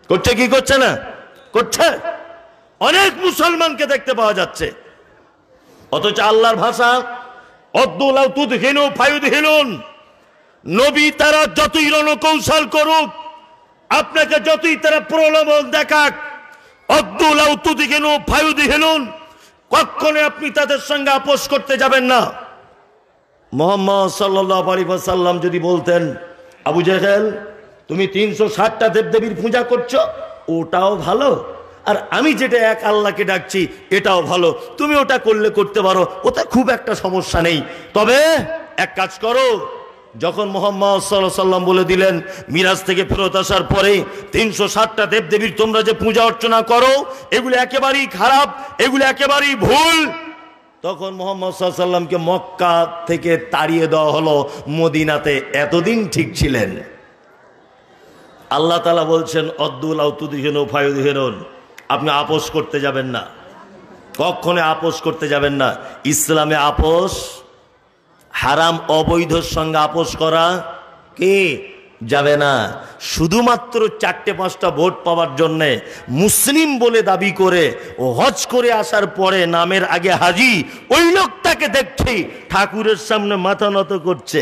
করছে কি করছে না? করছে। অনেক মুসলমানকে দেখতে পাওয়া যাচ্ছে। অথচ আল্লাহর ভাষা, অদ্দুলাউ তুদহিনু ফায়ুদহিনুন, নবী তারা যতই রণকৌশল করুক, আপনাকে যতই তারা প্রলোভন দেখাক, অদ্দুলাউ তুদহিনু ফায়ুদহিনুন, কখনো আপনি তাদের সঙ্গে আপোষ করতে যাবেন না। মুহাম্মদ সাল্লাল্লাহু আলাইহি ওয়াসাল্লাম যদি বলতেন, আবু জেহেল তুমি 360টা দেবদেবীর পূজা করছো, ওটাও ভালো, আর আমি যেটা এক আল্লাহকে ডাকছি এটাও ভালো, তুমি ওটা করলে করতে পারো, ওটা খুব একটা সমস্যা নেই, তবে এক কাজ করো, যখন মুহাম্মদ সাল্লাল্লাহু আলাইহি ওয়াসাল্লাম বলে দিলেন মিরাজ থেকে ফেরত আসার পরে 360টা দেবদেবীর তোমরা যে পূজা অর্চনা করো এগুলো একেবারেই খারাপ, এগুলো একেবারেই ভুল, তখন মুহাম্মদ সাল্লাল্লাহু আলাইহি ওয়াসাল্লামকে মক্কা থেকে তাড়িয়ে দেওয়া হলো, মদিনাতে এতদিন ঠিক ছিলেন। আল্লাহ তাআলা বলছেন, অদ্দুলাউ তুদহিনু ফায়ুদহিনুন, আপনি আপোষ করতে যাবেন না, কখনো আপোষ করতে যাবেন না। ইসলামে আপোষ হারাম, অবৈধর সঙ্গে আপোষ করা কি যাবে না। শুধুমাত্র 4-5টা ভোট পাওয়ার জন্য মুসলিম বলে দাবি করে ও হজ করে আসার পরে নামের আগে হাজি, ওই লোকটাকে দেখছি ঠাকুরের সামনে মাথা নত করছে।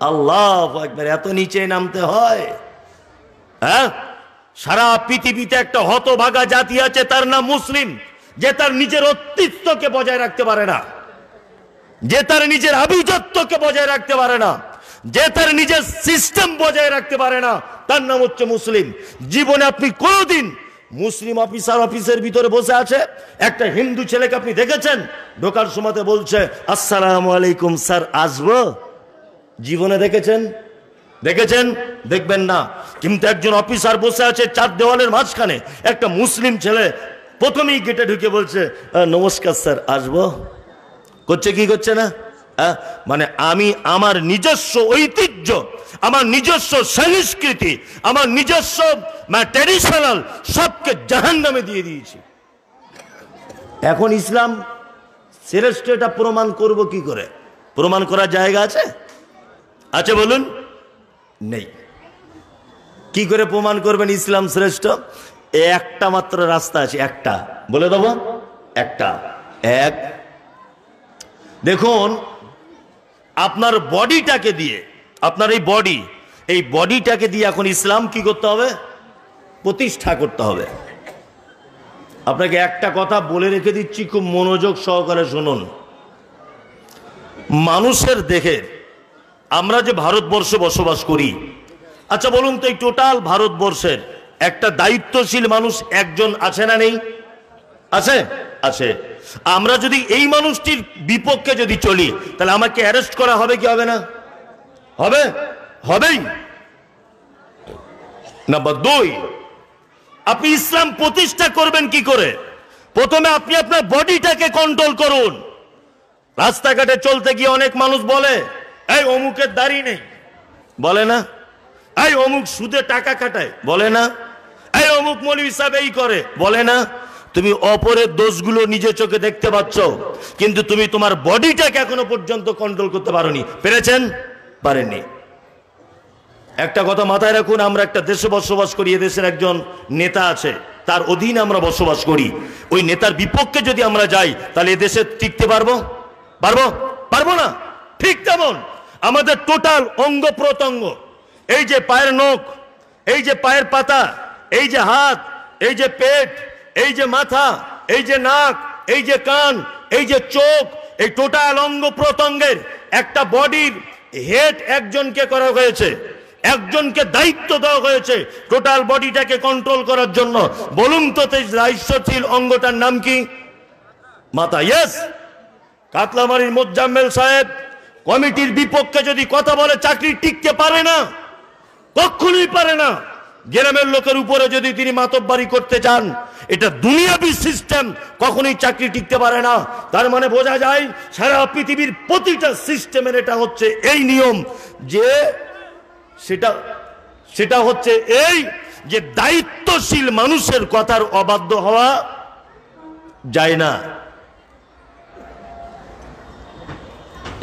আল্লাহু আকবার, এত নিচে নামতে হয়? হ্যাঁ, সারা পৃথিবীতে একটা হতভাগা জাতি আছে, তার নাম মুসলিম, যে তার নিজের অস্তিত্বকে বজায় রাখতে পারে না, যে তার নিজের আভিজাত্যকে বজায় রাখতে পারে না। যে তার নিজের সিস্টেম বজায় রাখতে পারে না, তার নাম হচ্ছে মুসলিম। জীবনে আপনি কোনোদিন মুসলিম অফিসের ভিতরে বসে আছে একটা হিন্দু ছেলেকে আপনি দেখেছেন ঢোকার সময়তে বলছে আসসালামু আলাইকুম স্যার আসবো? জীবনে দেখেছেন? দেখবেন না। কিন্তু একজন অফিসার বসে আছে চার দেওয়ালের মাঝখানে, একটা মুসলিম ছেলে প্রথমেই গেটে ঢুকে বলছে নমস্কার স্যার আসবো? করছে কি করছে না? মানে আমি আমার নিজস্ব ঐতিহ্য, আমার নিজস্ব সংস্কৃতি, আমার নিজস্ব ট্র্যাডিশনাল সবকে জাহান্নামে দিয়ে দিয়েছি। এখন ইসলাম শ্রেষ্ঠ এটা প্রমাণ করব কি করে? প্রমাণ করার জায়গা আছে বলুন? নেই। কি করে প্রমাণ করবেন ইসলাম শ্রেষ্ঠ? একটা মাত্র রাস্তা আছে, একটা বলে দেবো। এক দেখুন, আপনার বডিটাকে দিয়ে, আপনার এই বডিটাকে দিয়ে এখন ইসলাম কি করতে হবে? প্রতিষ্ঠা করতে হবে। আপনাকে একটা কথা বলে রেখে দিচ্ছি, খুব মনোযোগ সহকারে শুনুন। মানুষের দেহে, আমরা যে ভারতবর্ষে বসবাস করি, আচ্ছা বলুন তো এই টোটাল ভারতবর্ষের একটা দায়িত্বশীল মানুষ একজন আছে না নেই? আছে। আমরা যদি এই মানুষটির বিপক্ষে যদি চলি, তাহলে আমাকে অ্যারেস্ট করা হবে কি হবে না? হবেই। নাম্বার 2, আপনি ইসলাম প্রতিষ্ঠা করবেন কি করে? প্রথমে আপনি আপনার বডিটাকে কন্ট্রোল করুন। রাস্তাঘাটে চলতে গিয়ে অনেক মানুষ বলে এই অমুকের দাড়ি নেই, বলে না? এই অমুক সুদে টাকা খাটায়, বলে না? এই অমুক মৌলভী সাহেব এই করে, বলে না? তুমি অপরের দোষগুলো নিজের চোখে দেখতে পাচ্ছ, কিন্তু তুমি তোমার বডিটাকে এখনো পর্যন্ত কন্ট্রোল করতে পারেননি। একটা কথা মাথায় রাখুন, আমরা একটা দেশে বসবাস করি, এদেশের একজন নেতা আছে, তার অধীনে আমরা বসবাস করি। ওই নেতার বিপক্ষে যদি আমরা যাই, তাহলে এদেশে টিকতে পারবো না। ঠিক তেমন আমাদের টোটাল অঙ্গ প্রত্যঙ্গ, এই যে পায়ের নখ, এই যে পায়ের পাতা, এই যে হাত, এই যে পেট, এই যে মাথা, এই যে নাক, এই যে কান, এই যে চোখ, এই টোটাল অঙ্গ প্রত্যঙ্গের একটা বডির হেড একজনকে করা হয়েছে, একজনকে দায়িত্ব দেওয়া হয়েছে টোটাল বডিটাকে কন্ট্রোল করার জন্য। বলুন তো দায়িত্বশীল অঙ্গটার নাম কি? মাথা। ইয়েস। কাতলামারির মোজাম্মেল সাহেব কমিটির বিপক্ষে যদি কথা বলে, চাকরি টিকতে পারে না, কখনোই পারে না। গ্রামের লোকের উপরে যদি তিনি মাতব্বারি করতে চান, এটা দুনিয়াবি সিস্টেম, কখনোই চাকরি টিকতে পারে না। তার মানে বোঝা যায় সারা পৃথিবীর প্রতিটা সিস্টেমের এটা হচ্ছে এই নিয়ম, যে সেটা হচ্ছে এই যে দায়িত্বশীল মানুষের কথার অবাধ্য হওয়া যায় না।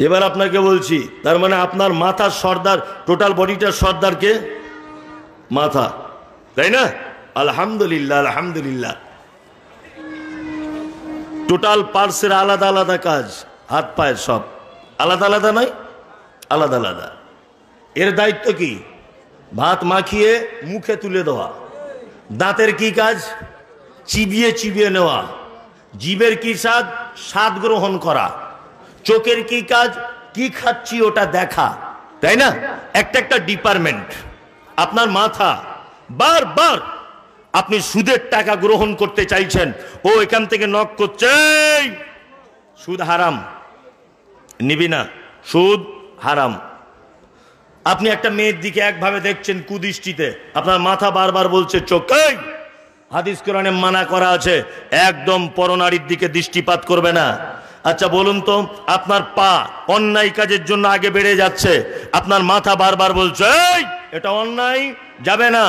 এবার আপনাকে বলছি, তার মানে আপনার মাথার সর্দার, টোটাল বডিটার সর্দার কে? মাথা, তাই না? আলহামদুলিল্লাহ। টোটাল পার্টসের আলাদা আলাদা কাজ, হাত পায়ের সব আলাদা নয়, আলাদা। এর দায়িত্ব কি? ভাত মাখিয়ে মুখে তুলে দেওয়া। দাঁতের কি কাজ? চিবিয়ে নেওয়া। জিভের কি স্বাদ গ্রহণ করা। চোখের কি কাজ? কি খাচ্ছি ওটা দেখা, তাই না? একটা ডিপার্টমেন্ট। আপনার মাথা, বারবার আপনি সুদের টাকা গ্রহণ করতে চাইছেন, ও এখান থেকে নক করছে সুদ হারাম, নিবি না, সুদ হারাম। আপনি একটা মেয়ের দিকে একভাবে দেখছেন কুদৃষ্টিতে, আপনার মাথা বারবার বলছে চোখে, হাদিস কোরআনে মানা করা আছে একদম পরনারীর দিকে দৃষ্টিপাত করবে না। আচ্ছা বলুন তো, আপনার পা অন্যায় কাজের জন্য আগে বেড়ে যাচ্ছে, আপনার মাথা বারবার বলছে এই এটা অন্যায়, যাবে না।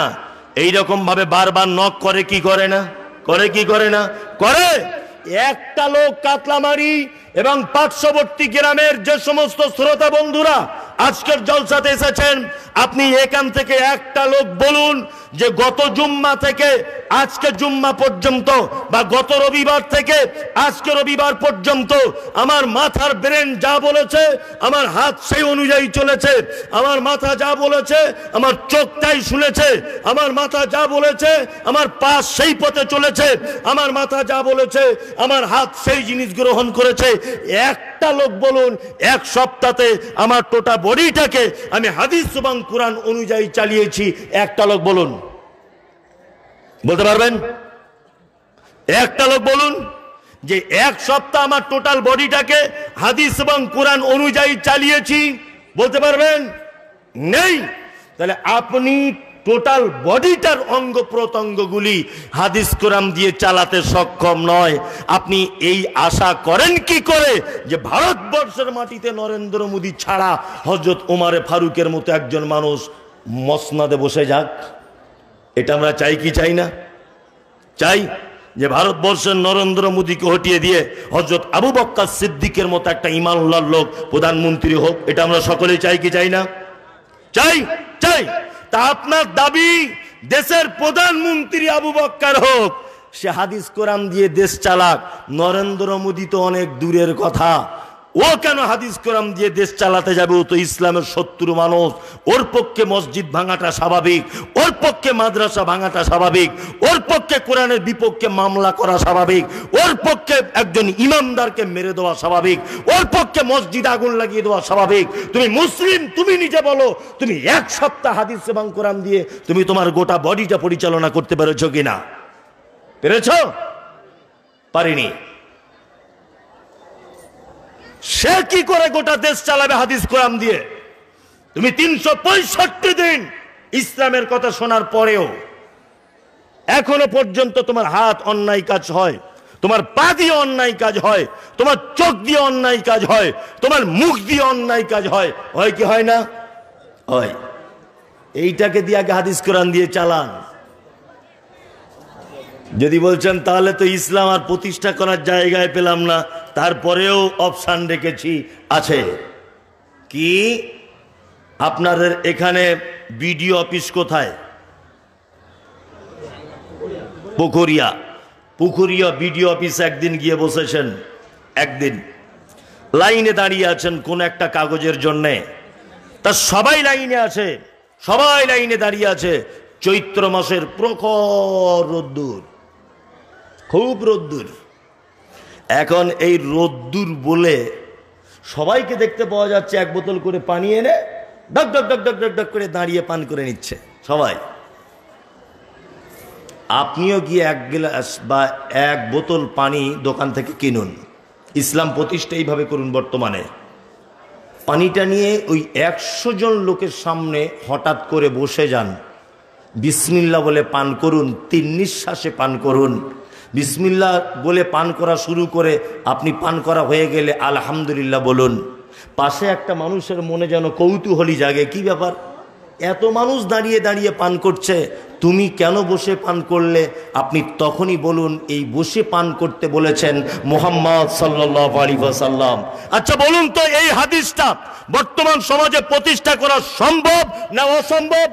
এইরকম ভাবে বারবার নক করে কি করে না? করে। একটা লোক কাতলামারি এবং পার্শ্ববর্তী গ্রামের যে সমস্ত শ্রোতা বন্ধুরা আজকের জলসাতে এসেছেন, আপনি এখান থেকে একটা লোক বলুন যে গত জুম্মা থেকে আজকে জুম্মা পর্যন্ত বা গত রবিবার থেকে আজকে রবিবার পর্যন্ত আমার মাথার ব্রেন যা বলেছে আমার হাত সেই অনুযায়ী চলেছে, আমার মাথা যা বলেছে আমার চোখ তাই শুনেছে, আমার মাথা যা বলেছে আমার পা সেই পথে চলেছে, আমার মাথা যা বলেছে আমার হাত সেই জিনিস গ্রহণ করেছে। একটা লোক বলুন এক সপ্তাহে আমার টোটা বডিটাকে আমি হাদিস এবং কোরআন অনুযায়ী চালিয়েছি, একটা লোক বলুন, বলতে পারবেন? একটা লোক বলুন যে এক সপ্তাহ আমার টোটাল বডিটাকে হাদিস এবং কোরআন অনুযায়ী চালিয়েছি, বলতে পারবেন? নেই। তাহলে আপনি টোটাল বডিটার অঙ্গ প্রত্যঙ্গগুলি হাদিস কোরআন দিয়ে চালাতে সক্ষম নয়। আপনি এই আশা করেন কি করে যে ভারতবর্ষের মাটিতে নরেন্দ্র মোদী ছাড়া হযরত ওমর ফারুকের মতো একজন মানুষ মসনদে বসে যাক? এটা আমরা চাই কি চাই না? চাই যে ভারতবর্ষের নরেন্দ্র মোদীকে হটিয়ে দিয়ে হযরত আবু বকর সিদ্দিকের মতো একটা ঈমানওয়ালা লোক প্রধানমন্ত্রী হোক। এটা আমরা সকলেই চাই কি চাই না? চাই, চাই। তা আপনার দাবি দেশের প্রধানমন্ত্রী আবু বকর হোক, সে হাদিস কোরআন দিয়ে দেশ চালাক। নরেন্দ্র মোদী তো অনেক দূরের কথা, ও কেন হাদিস কোরআন দিয়ে দেশ চালাতে যাবে? ও তো ইসলামের শত্রু মানুষ। ওর পক্ষে মসজিদ ভাঙাটা স্বাভাবিক, ওর পক্ষে মাদ্রাসা ভাঙাটা স্বাভাবিক, ওর পক্ষে কোরআনের বিপক্ষে মামলা করা স্বাভাবিক, ওর পক্ষে একজন ইমামদারকে মেরে দেওয়া স্বাভাবিক, ওর পক্ষে মসজিদ আগুন লাগিয়ে দেওয়া স্বাভাবিক। তুমি মুসলিম, তুমি নিজে বলো তুমি এক সপ্তাহ হাদিস এবং কোরআন দিয়ে তুমি তোমার গোটা বডিটা পরিচালনা করতে পেরেছো কিনা? পেরেছো? পারিনি। সে কি করে গোটা দেশ চালাবে হাদিস কোরআন দিয়ে? তুমি 365 দিন ইসলামের কথা শোনার পরেও এখনো পর্যন্ত তোমার হাত অন্যায় কাজ হয়, তোমার পা দিয়ে অন্যায় কাজ হয়, তোমার চোখ দিয়ে অন্যায় কাজ হয়, তোমার মুখ দিয়ে অন্যায় কাজ হয়। হয় কি হয় না? হয়। এইটাকে দিয়ে আগে হাদিস কোরআন দিয়ে চালান। যদি বলছেন তাহলে তো ইসলাম আর প্রতিষ্ঠা করার জায়গায় পেলাম না, তারপরেও অপশান রেখেছি, আছে। কি আপনাদের এখানে বিডিও অফিস কোথায়? পুকুরিয়া। পুকুরিয়া বিডিও অফিস একদিন গিয়ে বসেছেন, একদিন লাইনে দাঁড়িয়ে আছেন কোন একটা কাগজের জন্যে। তা সবাই লাইনে আছে, সবাই লাইনে দাঁড়িয়ে আছে। চৈত্র মাসের প্রখর রোদ্দুর, খুব রোদ্দুর। এখন এই রোদ্দুর বলে সবাইকে দেখতে পাওয়া যাচ্ছে এক বোতল করে পানি এনে ডক ডক ডক ডক ডক ডক করে দাঁড়িয়ে পান করে নিচ্ছে সবাই। আপনিও গিয়ে এক গ্লাস বা এক বোতল পানি দোকান থেকে কিনুন। ইসলাম প্রতিষ্ঠা এইভাবে করুন। বর্তমানে পানিটা নিয়ে ওই 100 জন লোকের সামনে হঠাৎ করে বসে যান, বিসমিল্লাহ বলে পান করুন, 3 নিঃশ্বাসে পান করুন। বিসমিল্লাহ বলে পান করা শুরু করে আপনি পান করা হয়ে গেলে আলহামদুলিল্লাহ বলুন। পাশে একটা মানুষের মনে যেন কৌতূহলী জাগে, কি ব্যাপার এত মানুষ দাঁড়িয়ে দাঁড়িয়ে পান করছে, তুমি কেন বসে পান করলে? আপনি তখনই বলুন এই বসে পান করতে বলেছেন মুহাম্মদ সাল্লাল্লাহু আলাইহি ওয়াসাল্লাম। আচ্ছা বলুন তো এই হাদিসটা বর্তমান সমাজে প্রতিষ্ঠা করা সম্ভব না অসম্ভব?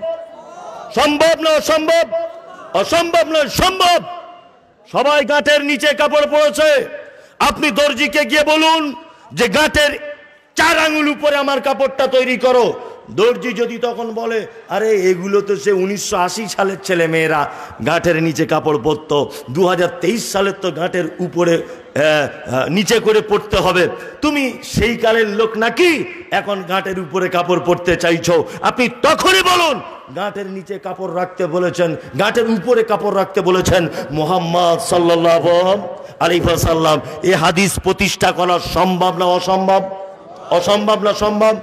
সম্ভব না অসম্ভব? অসম্ভব নয়, সম্ভব। সবাই গাঁটের নিচে কাপড় পরেছে। আপনি দর্জিকে গিয়ে বলুন যে গাঁটের 4 আঙুল উপরে আমার কাপড়টা তৈরি করো। দর্জি যদি তখন বলে আরে এগুলো তো সে 1980 সালের ছেলে মেয়েরা গাঁটের নিচে কাপড় পরতো, 2023 সালের তো গাঁটের উপরে নিচে করে পড়তে হবে, তুমি সেই কালের লোক নাকি এখন গাঁটের উপরে কাপড় পরতে চাইছো? আপনি তখনই বলুন গাঁটের নিচে কাপড় রাখতে বলেছেন, গাঁটের উপরে কাপড় রাখতে বলেছেন মুহাম্মদ সাল্লাল্লাহু আলাইহি ওয়াসাল্লাম। এই হাদিস প্রতিষ্ঠা করা সম্ভব না অসম্ভব? অসম্ভব না সম্ভব?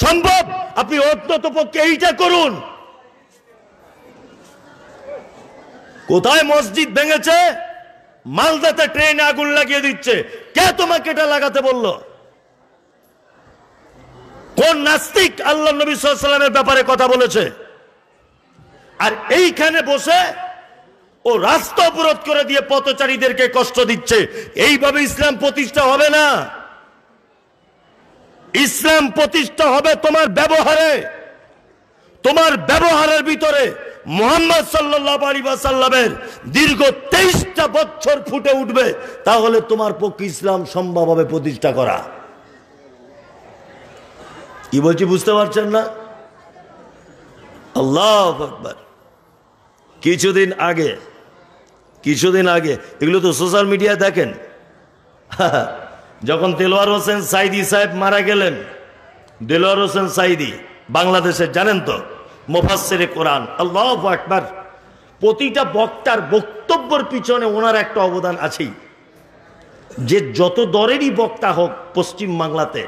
সম্ভব। আপনি অন্তত পক্ষে এইটা করুন। কোথায় মসজিদ ভেঙেছে? মালদাতে ট্রেনে আগুন লাগিয়ে দিচ্ছে। কে তোমাকে এটা লাগাতে বলল? কোন নাস্তিক আল্লাহ নবী সাল্লাল্লাহু আলাইহি ওয়াসাল্লামের ব্যাপারে কথা বলেছে? আর এইখানে বসে ও রাস্তা অবরোধ করে দিয়ে পথচারীদেরকে কষ্ট দিচ্ছে। এইভাবে ইসলাম প্রতিষ্ঠা হবে না। ইসলাম প্রতিষ্ঠা হবে তোমার ব্যবহারে। তোমার ব্যবহারের ভিতরে মুহাম্মদ সাল্লাল্লাহু আলাইহি ওয়াসাল্লামের দীর্ঘ 23টা বছর ফুটে উঠবে, তাহলে তোমার পক্ষে ইসলাম সম্ভব হবে প্রতিষ্ঠা করা। কি বলছি বুঝতে পারছেন না? আল্লাহু আকবার। কিছুদিন আগে এগুলো তো সোশ্যাল মিডিয়ায় দেখেন, যখন দেলোয়ার হোসেন সাইদি সাহেব মারা গেলেন, দেলোয়ার হোসেন সাইদি বাংলাদেশের জানেন তো মুফাসসিরে কোরআন, আল্লাহু আকবার। প্রতিটা বক্তার বক্তব্যের পিছনে ওনার একটা অবদান আছেই। যে যত দরেরই বক্তা হোক পশ্চিম বাংলাতে,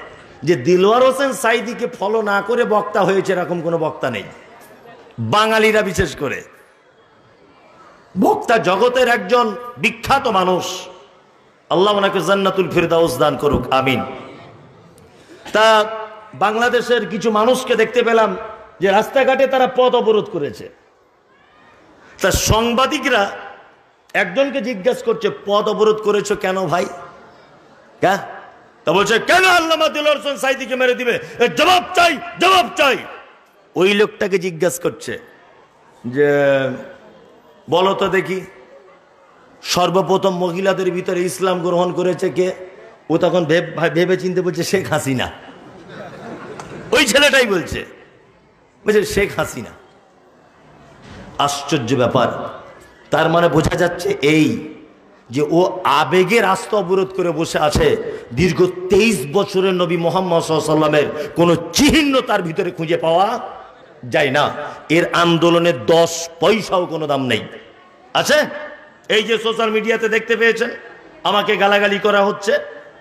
যে দেলোয়ার হোসেন সাইদিকে ফলো না করে বক্তা হয়েছে এরকম কোনো বক্তা নেই, বাঙালিরা বিশেষ করে। বক্তা জগতের একজন বিখ্যাত মানুষ, আল্লাহ ওনাকে জান্নাতুল ফিরদাউস দান করুক, আমিন। তা বাংলাদেশের কিছু মানুষকে দেখতে পেলাম যে রাস্তাঘাটে তারা পথ অবরোধ করেছে। তা সাংবাদিকরা একজনকে জিজ্ঞাসা করছে, পথ অবরোধ করেছো কেন ভাই? তা বলছে, কেন আল্লামা দেলোয়ার হোসেন সাইদিকে মেরে দিবে, জবাব চাই, জবাব চাই। ওই লোকটাকে জিজ্ঞাসা করছে যে বলো তো দেখি, সর্বপ্রথম মহিলাদের ভিতরে ইসলাম গ্রহণ করেছে কে? ও তখন ভেবে চিনতে বলছে, শেখ হাসিনা। ওই ছেলেটাই বলছে শেখ হাসিনা। আশ্চর্য ব্যাপার। তার মানে বোঝা যাচ্ছে এই যে ও আবেগে রাস্তা অবরোধ করে বসে আছে। দীর্ঘ 23 বছরের নবী মুহাম্মদ সাল্লাল্লাহু আলাইহি ওয়াসাল্লামের কোনো চিহ্ন তার ভিতরে খুঁজে পাওয়া যায় না। এর আন্দোলনের 10 পয়সাও কোনো দাম নেই। আছে এই যে সোশ্যাল মিডিয়াতে দেখতে পেয়েছেন, আমাকে গালাগালি করা হচ্ছে।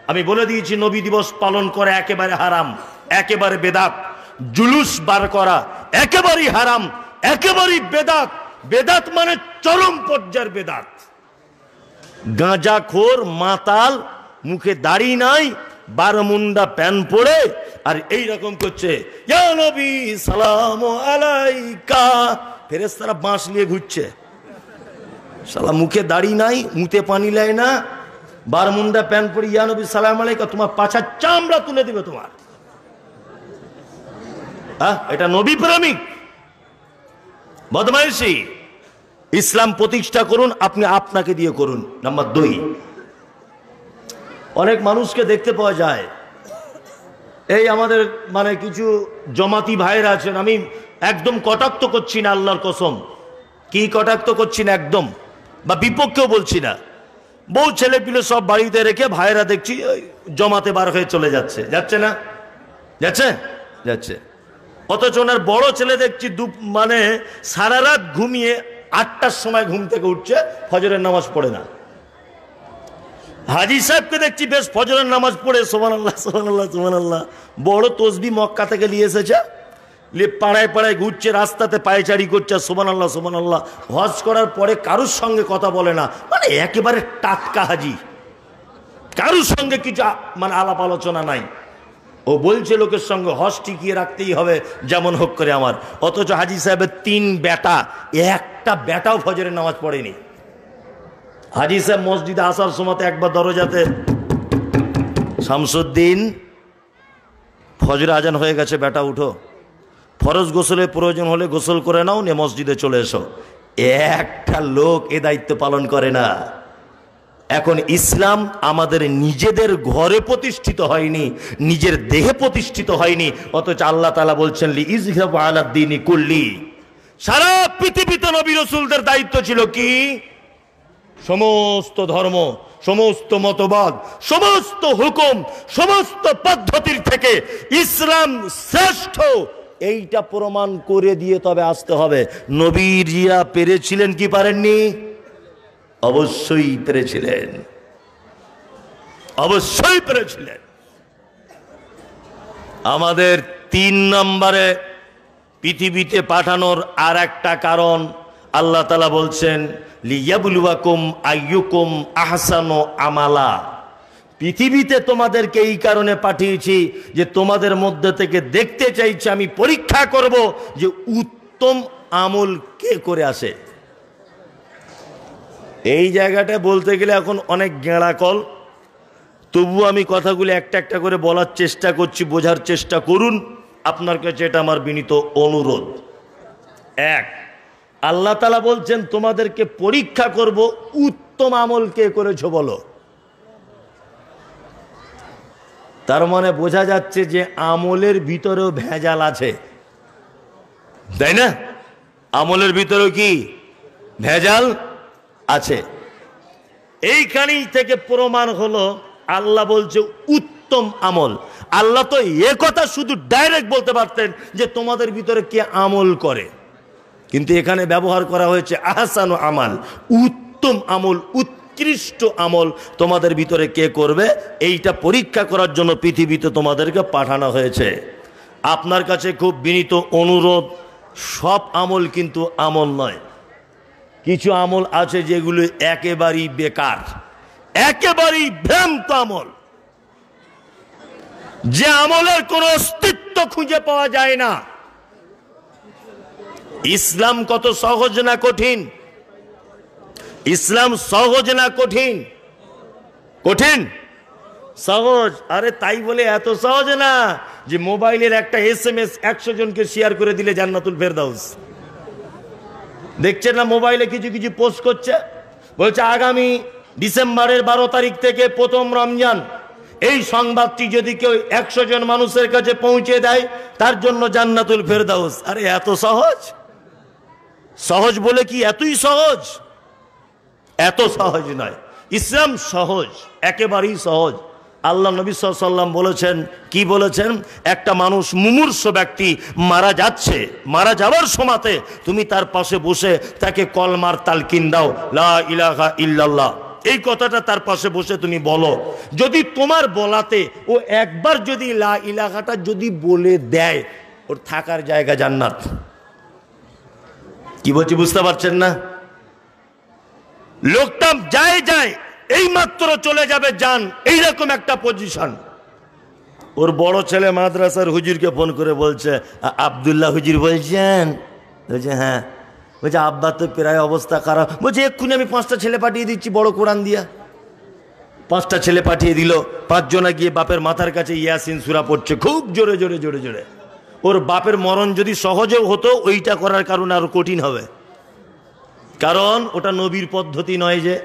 আমি বলে দিয়েছি নবী দিবস পালন করা একেবারে হারাম, একেবারে বেদাত। জুলুস বার করা একেবারেই হারাম, একেবারেই বেদাত। বেদাত মানে চরম পর্যায়ের বেদাত। গাঁজাখোর মাতাল, মুখে দাড়ি নাই, বারমুন্ডা প্যান পরে আর এই রকম করছে, ইয়া নবী সালাম আলাইকা। ফেরেশতারা বাঁশ নিয়ে ঘুরছে, শালা মুখে দাড়ি নাই, মুতে পানি লাই না, বারমুন্ডা প্যান পরে ইয়া নবী সালাম আলাইকা। তোমার পাছার চামড়া তুলে দিবে তোমার। এটা নবী প্রেমিক বদমাইশি। ইসলাম প্রতিষ্ঠা করুন, আপনি আপনাকে দিয়ে করুন। নাম্বার 2, অনেক মানুষকে দেখতে পাওয়া যায়, এই আমাদের মানে কিছু জমাতি ভাইরা আছেন, আমি একদম কটাক্ত করছি না, আল্লাহর কসম, কি কটাক্ত করছি না একদম, বা বিপক্ষেও বলছি না। বউ ছেলে পিলে সব বাড়িতে রেখে ভাইরা দেখছি জমাতে বার হয়ে চলে যাচ্ছে, যাচ্ছে না? যাচ্ছে। অথচ ওনার বড় ছেলে দেখছি মানে সারা রাত ঘুমিয়ে 8টার সময় ঘুম থেকে উঠছে, ফজরের নামাজ পড়ে না। হাজি সাহেবকে দেখছি বেশ ফজরের নামাজ পড়ে, সুবহানাল্লাহ সুবহানাল্লাহ সুবহানাল্লাহ, বড় তসবি মক্কা থেকে নিয়ে এসেছে, পাড়ায় পাড়ায় ঘুরছে, রাস্তাতে পায়চারি করছে, সুবহানাল্লাহ সুবহানাল্লাহ। হজ করার পরে কারুর সঙ্গে কথা বলে না, মানে একেবারে টাটকা হাজি, কারুর সঙ্গে কিছু মানে আলাপ আলোচনা নাই। ও বলছে লোকের সঙ্গে হজ টিকিয়ে রাখতেই হবে যেমন হোক করে আমার। অথচ হাজি সাহেবের 3 বেটা, একটা বেটাও ফজরের নামাজ পড়েনি। হাজি সাহেব মসজিদে আসার সময় একবার দরজাতে, শামসুদ্দিন ফজরে আজান হয়ে গেছে, বেটা উঠো, ফরজ গোসলের প্রয়োজন হলে গোসল করে নাও, নে মসজিদে চলে এসো। একটা লোক এ দায়িত্ব পালন করে না। এখন ইসলাম আমাদের নিজেদের ঘরে প্রতিষ্ঠিত হয়নি, নিজের দেহে প্রতিষ্ঠিত হয়নি, অথচ আল্লাহ তাআলা বলছেন লিইযহিরাহু আলাদ দীনি কুল্লি। সারা পৃথিবীতে নবী রাসূলদের দায়িত্ব ছিল কি? সমস্ত ধর্ম, সমস্ত মতবাদ, সমস্ত হুকুম, সমস্ত পদ্ধতির থেকে ইসলাম শ্রেষ্ঠ, এইটা প্রমাণ করে দিয়ে তবে আসতে হবে। নবীরা পেরেছিলেন কি পারেননি? অবশ্যই পেরেছিলেন, অবশ্যই পেরেছিলেন। আমাদের 3 নম্বরে পৃথিবীতে পাঠানোর আর একটা কারণ, আল্লাহ তাআলা বলছেন লিয়াবলুয়াকুম আইয়ুকুম আহসানু আমালা। পৃথিবীতে তোমাদেরকে এই কারণে পাঠিয়েছি যে তোমাদের মধ্যে থেকে দেখতে চাইছি, আমি পরীক্ষা করব যে উত্তম আমল কে করে আসে। এই জায়গাটা বলতে গেলে এখন অনেক গেঁড়া কল, তবু আমি কথাগুলো একটা একটা করে বলার চেষ্টা করছি, বোঝার চেষ্টা করুন। আপনার কাছে এটা আমার বিনীত অনুরোধ। 1, আল্লাহ তাআলা বলছেন তোমাদেরকে পরীক্ষা করব উত্তম আমল কে করেছো বলো। তার মানে বোঝা যাচ্ছে যে আমলের ভিতরেও ভেজাল আছে, তাই না? আমলের ভিতরেও কি ভেজাল আছে? এইখানেই থেকে প্রমাণ হলো আল্লাহ বলছে উত্তম আমল। আল্লাহ তো এ কথা শুধু ডাইরেক্ট বলতে পারতেন যে তোমাদের ভিতরে কে আমল করে, কিন্তু এখানে ব্যবহার করা হয়েছে আহসানু আমাল, উত্তম আমল, উৎকৃষ্ট আমল তোমাদের ভিতরে কে করবে, এইটা পরীক্ষা করার জন্য পৃথিবীতে তোমাদেরকে পাঠানো হয়েছে। আপনার কাছে খুব বিনীত অনুরোধ, সব আমল কিন্তু আমল নয়। কিছু আমল আছে যেগুলো একেবারেই বেকার, একেবারেই ভ্রান্ত আমল, যে আমলের কোনো অস্তিত্ব খুঁজে পাওয়া যায় না। ইসলাম কত সহজ না কঠিন? ইসলাম সহজ না কঠিন? কঠিন? সহজ। আরে তাই বলে এত সহজ না যে মোবাইলের একটা SMS 100 জনকে শেয়ার করে দিলে জান্নাতুল ফেরদাউস। দেখছেন না মোবাইলে কিছু কিছু পোস্ট করছে, বলছে আগামী ডিসেম্বরের 12 তারিখ থেকে প্রথম রমজান, এই সংবাদটি যদি কেউ 100 জন মানুষের কাছে পৌঁছে দেয় তার জন্য জান্নাতুল ফেরদাউস। আরে এত সহজ? সহজ বলে কি এতই সহজ? এত সহজ নয়। ইসলাম সহজ, একেবারেই সহজ। আল্লাহ নবী সাল্লাল্লাহু আলাইহি ওয়াসাল্লাম বলেছেন, কি বলেছেন? একটা মানুষ মুমূর্ষ ব্যক্তি মারা যাচ্ছে, মারা যাওয়ার সময়তে তুমি তার পাশে বসে তাকে কলমার তালকিন দাও, লা ইলাহা ইল্লাল্লাহ, এই কথাটা তার পাশে বসে তুমি বলো। যদি তোমার বলাতে ও একবার যদি লা ইলাহাটা যদি বলে দেয়, ওর থাকার জায়গা জান্নাত। কি বলছি বুঝতে পারছেন না? লোকটা যায় এই মাত্র চলে যাবে জান, এইরকম একটা পজিশন। ওর বড় ছেলে মাদ্রাসার হুজুরকে ফোন করে বলছে, আব্দুল্লাহ হুজুর বলছেন? বলছে হ্যাঁ। বলছে আব্বা তো প্রায় অবস্থা খারাপ। বলছে এক্ষুনি আমি 5টা ছেলে পাঠিয়ে দিচ্ছি বড় কোরআন দিয়া। 5টা ছেলে পাঠিয়ে দিল, 5 জনা গিয়ে বাপের মাথার কাছে ইয়াসিন সূরা পড়ছে খুব জোরে জোরে জোরে জোরে। ওর বাপের মরণ যদি সহজেও হতো, ওইটা করার কারণে আরো কঠিন হবে, কারণ ওটা নবীর পদ্ধতি নয়। যে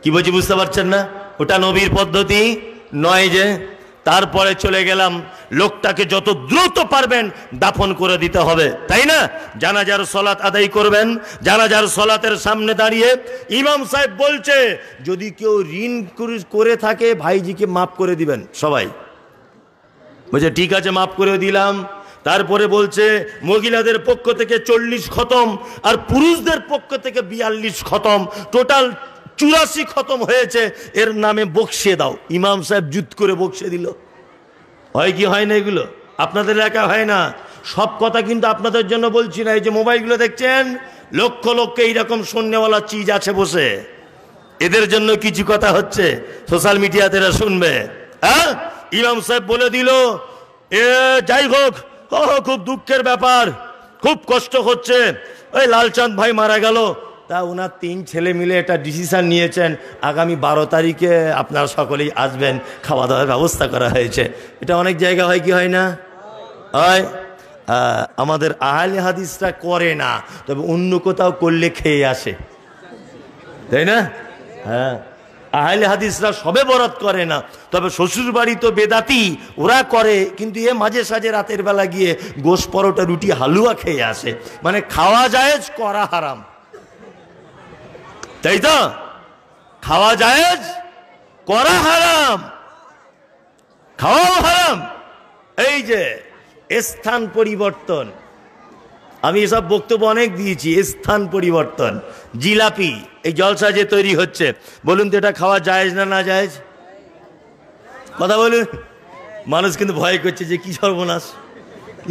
কি বলছি বুঝতে পারছেন না? ওটা নবীর পদ্ধতি নয়। যে তারপরে চলে গেলাম, লোকটাকে যত দ্রুত পারবেন দাফন করে দিতে হবে, তাই না? জানাজার সালাত আদায় করবেন। জানাজার সালাতের সামনে দাঁড়িয়ে ইমাম সাহেব বলছে, যদি কেউ ঋণ করে থাকে ভাইজিকে মাফ করে দিবেন সবাই। বলছে ঠিক আছে, মাফ করে দিলাম। তারপরে বলছে মহিলাদের পক্ষ থেকে 40 খতম আর পুরুষদের পক্ষ থেকে 42 খতম, টোটাল 84 খতম হয়েছে, এর নামে বকশিয়ে দাও। ইমাম সাহেব জুত করে বকশিয়ে দিল। হয় কি হয় না? এগুলো আপনাদের এলাকা হয় না। সব কথা কিন্তু আপনাদের জন্য বলছি না। এই যে মোবাইলগুলো দেখছেন, লক্ষ লক্ষ এইরকম শুননেওয়ালা চিজ আছে বসে, এদের জন্য কিছু কথা হচ্ছে, সোশ্যাল মিডিয়াতে এরা শুনবে। হ্যাঁ, ইমাম সাহেব বলে দিল, যাই হোক, খুব দুঃখের ব্যাপার, খুব কষ্ট হচ্ছে, ওই লালচাঁদ ভাই মারা গেল। তা ওনার 3 ছেলে মিলে একটা ডিসিশন নিয়েছেন, আগামী 12 তারিখে আপনারা সকলেই আসবেন, খাওয়া দাওয়ার ব্যবস্থা করা হয়েছে। এটা অনেক জায়গা হয় কি হয় না? হয়। আমাদের আহলে হাদিসরা করে না, তবে অন্য কোথাও করলে খেয়ে আসে, তাই না? হ্যাঁ, আহলে হাদিসরা সবে বরাত করে না, তবে শ্বশুর বাড়ি তো বেদাতি, ওরা করে। কিন্তু এ মাঝে সাঝে রাতের বেলা গিয়ে গোশ পরোটা রুটি হালুয়া খেয়ে আসে। মানে খাওয়া জায়েজ, করা হারাম, তাই তো? খাওয়া জায়েজ, করা হারাম, খাওয়াও হারাম। এই যে স্থান পরিবর্তন, আমি এসব বক্তব্য অনেক দিয়েছি। স্থান পরিবর্তন, জিলাপি, এই জলসা যে তৈরি হচ্ছে, বলুন তো এটা খাওয়া জায়েজ না না জায়েজ? কথা বলুন। মানুষ কিন্তু ভয় করছে যে কি সর্বনাশ,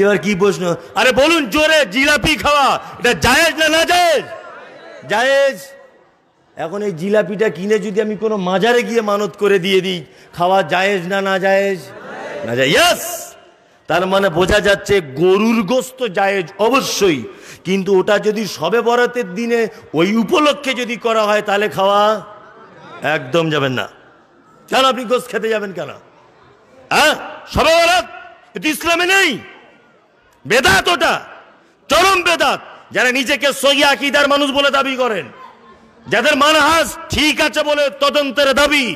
এবার কি প্রশ্ন? আরে বলুন জোরে, জিলাপি খাওয়া এটা জায়েজ না না জায়েজ? জায়েজ। এখন এই জিলাপিটা কিনে যদি আমি কোনো মাজারে গিয়ে মানত করে দিয়ে দিই, খাওয়া জায়েজ না না জায়েজ? না জায়েজ। ইয়েস। তার মানে বোঝা যাচ্ছে গরুর গোশত জায়েজ অবশ্যই, কিন্তু ওটা যদি শবে বরাতের দিনে ওই উপলক্ষে যদি করা হয় তাহলে খাওয়া একদম যাবেন না। কেন আপনি গোশত খেতে যাবেন কেন? হ্যাঁ, শবে বরাত এটা ইসলামে নেই, বেদাত, ওটা চরম বেদাত। যারা নিজেকে সহি আকীদার মানুষ বলে দাবি করেন, যাদের মানহাজ ঠিক আছে বলে তদন্তের দাবি,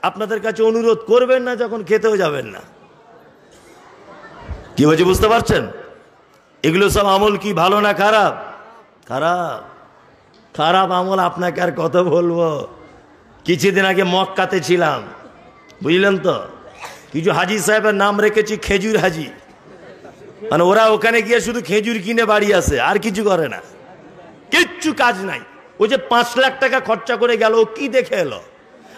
আপনাদের কাছে অনুরোধ করবেন না যখন খেতেও যাবেন না। কি বলছি বুঝতে পারছেন? এগুলো সব আমল কি ভালো না খারাপ? খারাপ। খারাপ আমল আপনাকে আর কত বলবো। কিছুদিন আগে মক্কাতে ছিলাম, বুঝলেন তো, কিছু হাজি সাহেবের নাম রেখেছি খেজুর হাজি। মানে ওরা ওখানে গিয়ে শুধু খেজুর কিনে বাড়ি আসে, আর কিছু করে না, কিচ্ছু কাজ নাই। ওই যে 5 লাখ টাকা খরচা করে গেল, কি দেখে এলো?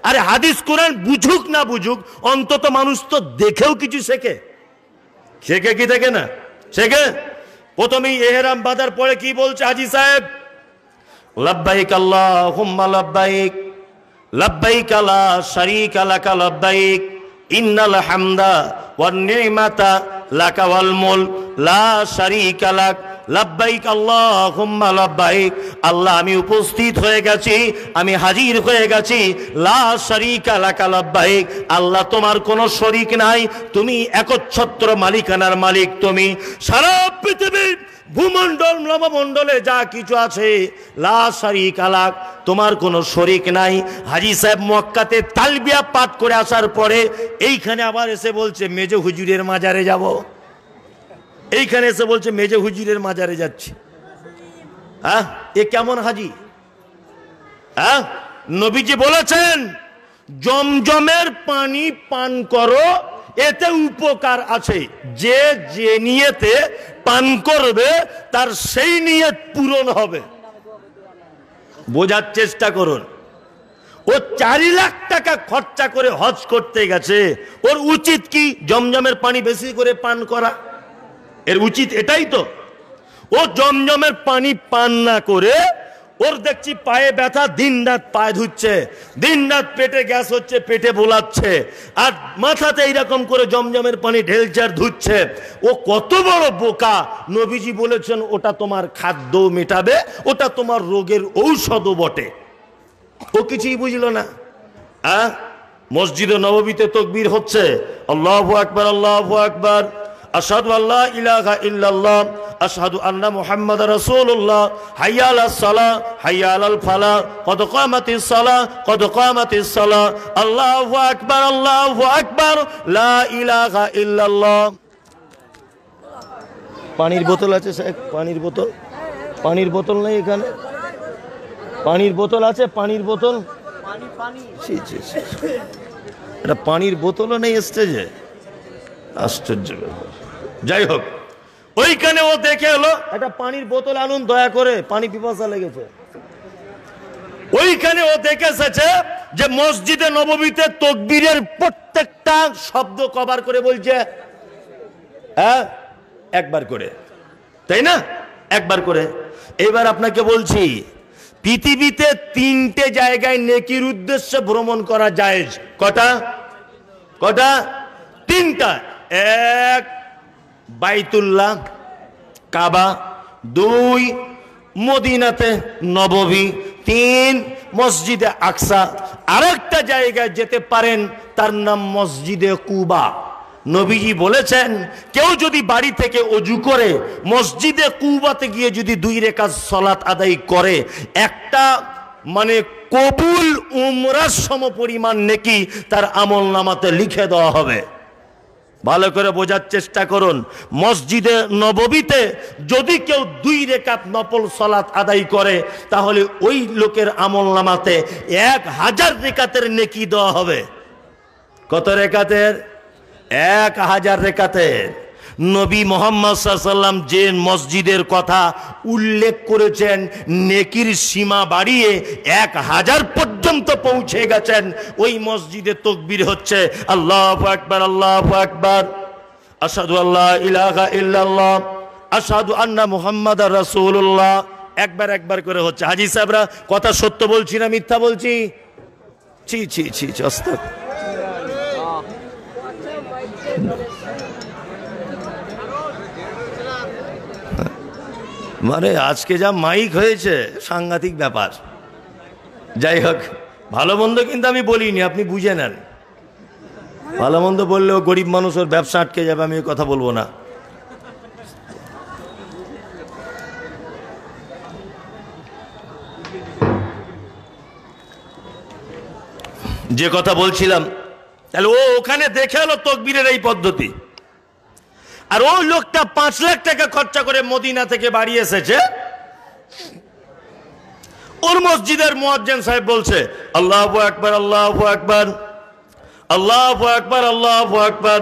আরে হাদিস কোরআন বুঝুক না বুঝুক, অন্তত মানুষ তো দেখেও কিছু শেখে। শেখে কি দেখে না? শেখে। প্রথমেই এহরাম বাঁধার পরে কি বলছে হাজি সাহেব? লাব্বাইক আল্লাহুম্মা লাব্বাইক, লাব্বাইক লা শারীকা লাকা লাব্বাইক, ইন্নাল হামদা ওয়ান নি'মাতা লাকা ওয়াল মুলক লা শারীকা লাক, লাব্বাইক আল্লাহুম্মা লাব্বাইক। আল্লাহ আমি উপস্থিত হয়ে গেছি, আমি হাজির হয়ে গেছি। লা শারীকা লাকা লাব্বাইক, আল্লাহ তোমার কোনো শরীক নাই, তুমি একচ্ছত্র মালিকানার মালিক। তুমি সারা পৃথিবীর ভূমণ্ডল নবমণ্ডলে যা কিছু আছে, লা শারীকা লাক, তোমার কোনো শরীক নাই। হাজি সাহেব মক্কাতে তালবিয়া পাঠ করে আসার পরে এইখানে আবার এসে বলছে মেজো হুজুরের মাজারে যাব। এইখানে এসে বলছে মেজো হুজুরের মাজারে যাচ্ছি। হ্যাঁ, এ কেমন হাজি? হ্যাঁ, নবীজি বলেছেন জমজমের পানি পান করো, এতে উপকার আছে। যে যে নিয়তে পান করবে তার সেই নিয়ত পূরণ হবে। বোঝার চেষ্টা করুন। ও 4 লাখ টাকা খরচা করে হজ করতে গেছে, ওর উচিত কি জমজমের পানি বেশি করে পান করা? এর উচিত এটাই তো। ও জমজমের পানি পান না করে ওর দেখছি পায়ে ব্যথা, দিন রাত পায়ে ধুচ্ছে, দিন রাত পেটে গ্যাস হচ্ছে, পেটে বোলাচ্ছে, আর মাথাতে এইরকম করে জমজমের পানি ঢেলছে আর ধুচ্ছে। ও কত বড় বোকা! নবীজি বলেছেন ওটা তোমার খাদ্য মেটাবে, ওটা তোমার রোগের ঔষধও বটে। ও কিছুই বুঝলো না। মসজিদে নববীতে তাকবীর হচ্ছে, আল্লাহু আকবার, আল্লাহু আকবার, আশহাদু আল্লা ইলাহা ইল্লাল্লাহ, আশহাদু আন্না মুহাম্মাদার রাসূলুল্লাহ, হাইয়া আলাস সালাহ, হাইয়া আলাল ফালাহ, কদ কামাতিস সালাহ, কদ কামাতিস সালাহ, আল্লাহু আকবার, আল্লাহু আকবার, লা ইলাহা ইল্লাল্লাহ। পানির বোতল আছে সাহেব? পানির বোতল? পানির বোতল নেই এখানে? পানির বোতল আছে? পানির বোতল? এটা পানির বোতলও নেই স্টেজে? আশ্চর্য ব্যাপার। যাই হোক, ওইখানে ও দেখে এলো একটা পানির বোতল আনুন দয়া করে, পানি পিপাসা লেগেছে। ওইখানে ও দেখে এসেছে যে মসজিদে নববীতে তাকবীরের প্রত্যেকটা শব্দ কভার করে বলছে, হ্যাঁ, একবার করে, তাই না? একবার করে। এবার আপনাকে বলছি, পৃথিবীতে 3টে জায়গায় নেকির উদ্দেশ্যে ভ্রমণ করা জায়েজ। কটা? কটা? 3টা। 1 বাইতুল্লাহ কাবা, 2 মদিনাতে নববী, 3 মসজিদে আকসা। আরেকটা জায়গায় যেতে পারেন, তার নাম মসজিদে কুবা। নবীজি বলেছেন কেউ যদি বাড়ি থেকে ওযু করে মসজিদে কুবাতে গিয়ে যদি 2 রাকাত সালাত আদায় করে, একটা মানে কবুল উমরার সমপরিমাণ নেকি তার আমলনামাতে লিখে দেওয়া হবে। ভালো করে বোঝার চেষ্টা করুন। মসজিদে নববীতে যদি কেউ 2 রাকাত নফল সালাত আদায় করে, তাহলে ওই লোকের আমলনামাতে 1000 রাকাতের নেকি দেওয়া হবে। কত রাকাতের? 1000 রাকাতের। নবী মুহাম্মদ সাল্লাল্লাহু আলাইহি ওয়াসাল্লাম যে মসজিদের কথা উল্লেখ করেছেন, নেকির সীমা বাড়িয়ে 1000 পর্যন্ত পৌঁছে গেছেন। ওই মসজিদে তাকবীর হচ্ছে আল্লাহু আকবার, আল্লাহু আকবার, আশহাদু আল্লা ইলাহা ইল্লাল্লাহ, আশহাদু আন্না মুহাম্মাদার রাসূলুল্লাহ। একবার একবার করে হচ্ছে। হাজী সাহেবরা কথা সত্য বলছি না মিথ্যা বলছি? ছি ছি ছি, আস্তাগফিরুল্লাহ। মানে আজকে যা মাইক হয়েছে, সাংঘাতিক ব্যাপার। যাই হোক, ভালো মন্দ কিন্তু আমি বলিনি, আপনি বুঝে নেন। ভালো মন্দ বললেও গরিব মানুষ, ওর ব্যবসা আটকে যাবে, আমি কথা বলবো না। যে কথা বলছিলাম, তাহলে ও ওখানে দেখে এলো তকবীরের এই পদ্ধতি, আর ওই লোকটা 5 লাখ টাকা খরচা করে মদিনা থেকে বাড়ি এসেছে। ওর মসজিদের মুয়াজ্জিন সাহেব বলছে আল্লাহু আকবার, আল্লাহু আকবার, আল্লাহু আকবার, আল্লাহু আকবার,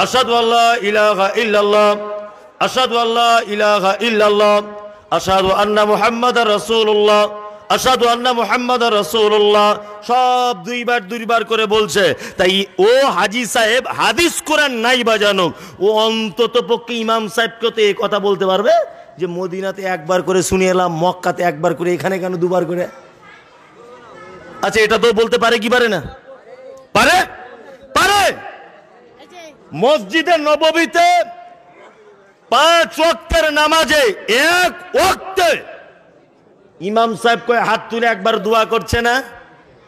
আশহাদু আল্লা ইলাহা ইল্লাল্লাহ, আশহাদু আল্লা ইলাহা ইল্লাল্লাহ, আশহাদু আন্না মুহাম্মাদার রাসূলুল্লাহ, আশহাদু আন্না মুহাম্মাদার রাসূলুল্লাহ, সব দুইবার করে বলছে। তাই ও হাজী সাহেব হাদিস কোরআন নাই বাজানো, ও অন্তত পক্ষে ইমাম সাহেবকে তো এই কথা বলতে পারবে যে মদিনাতে একবার করে শুনে এলাম, মক্কাতে একবার করে, এখানে কেন দুবার করে? আচ্ছা, এটা তো বলতে পারে কি পারে না? পারে, পারে। মসজিদে নববীতে 5 ওয়াক্তের নামাজে এক ওয়াক্তে ইমাম সাহেব কয়ে হাত তুলে একবার দোয়া করছে না?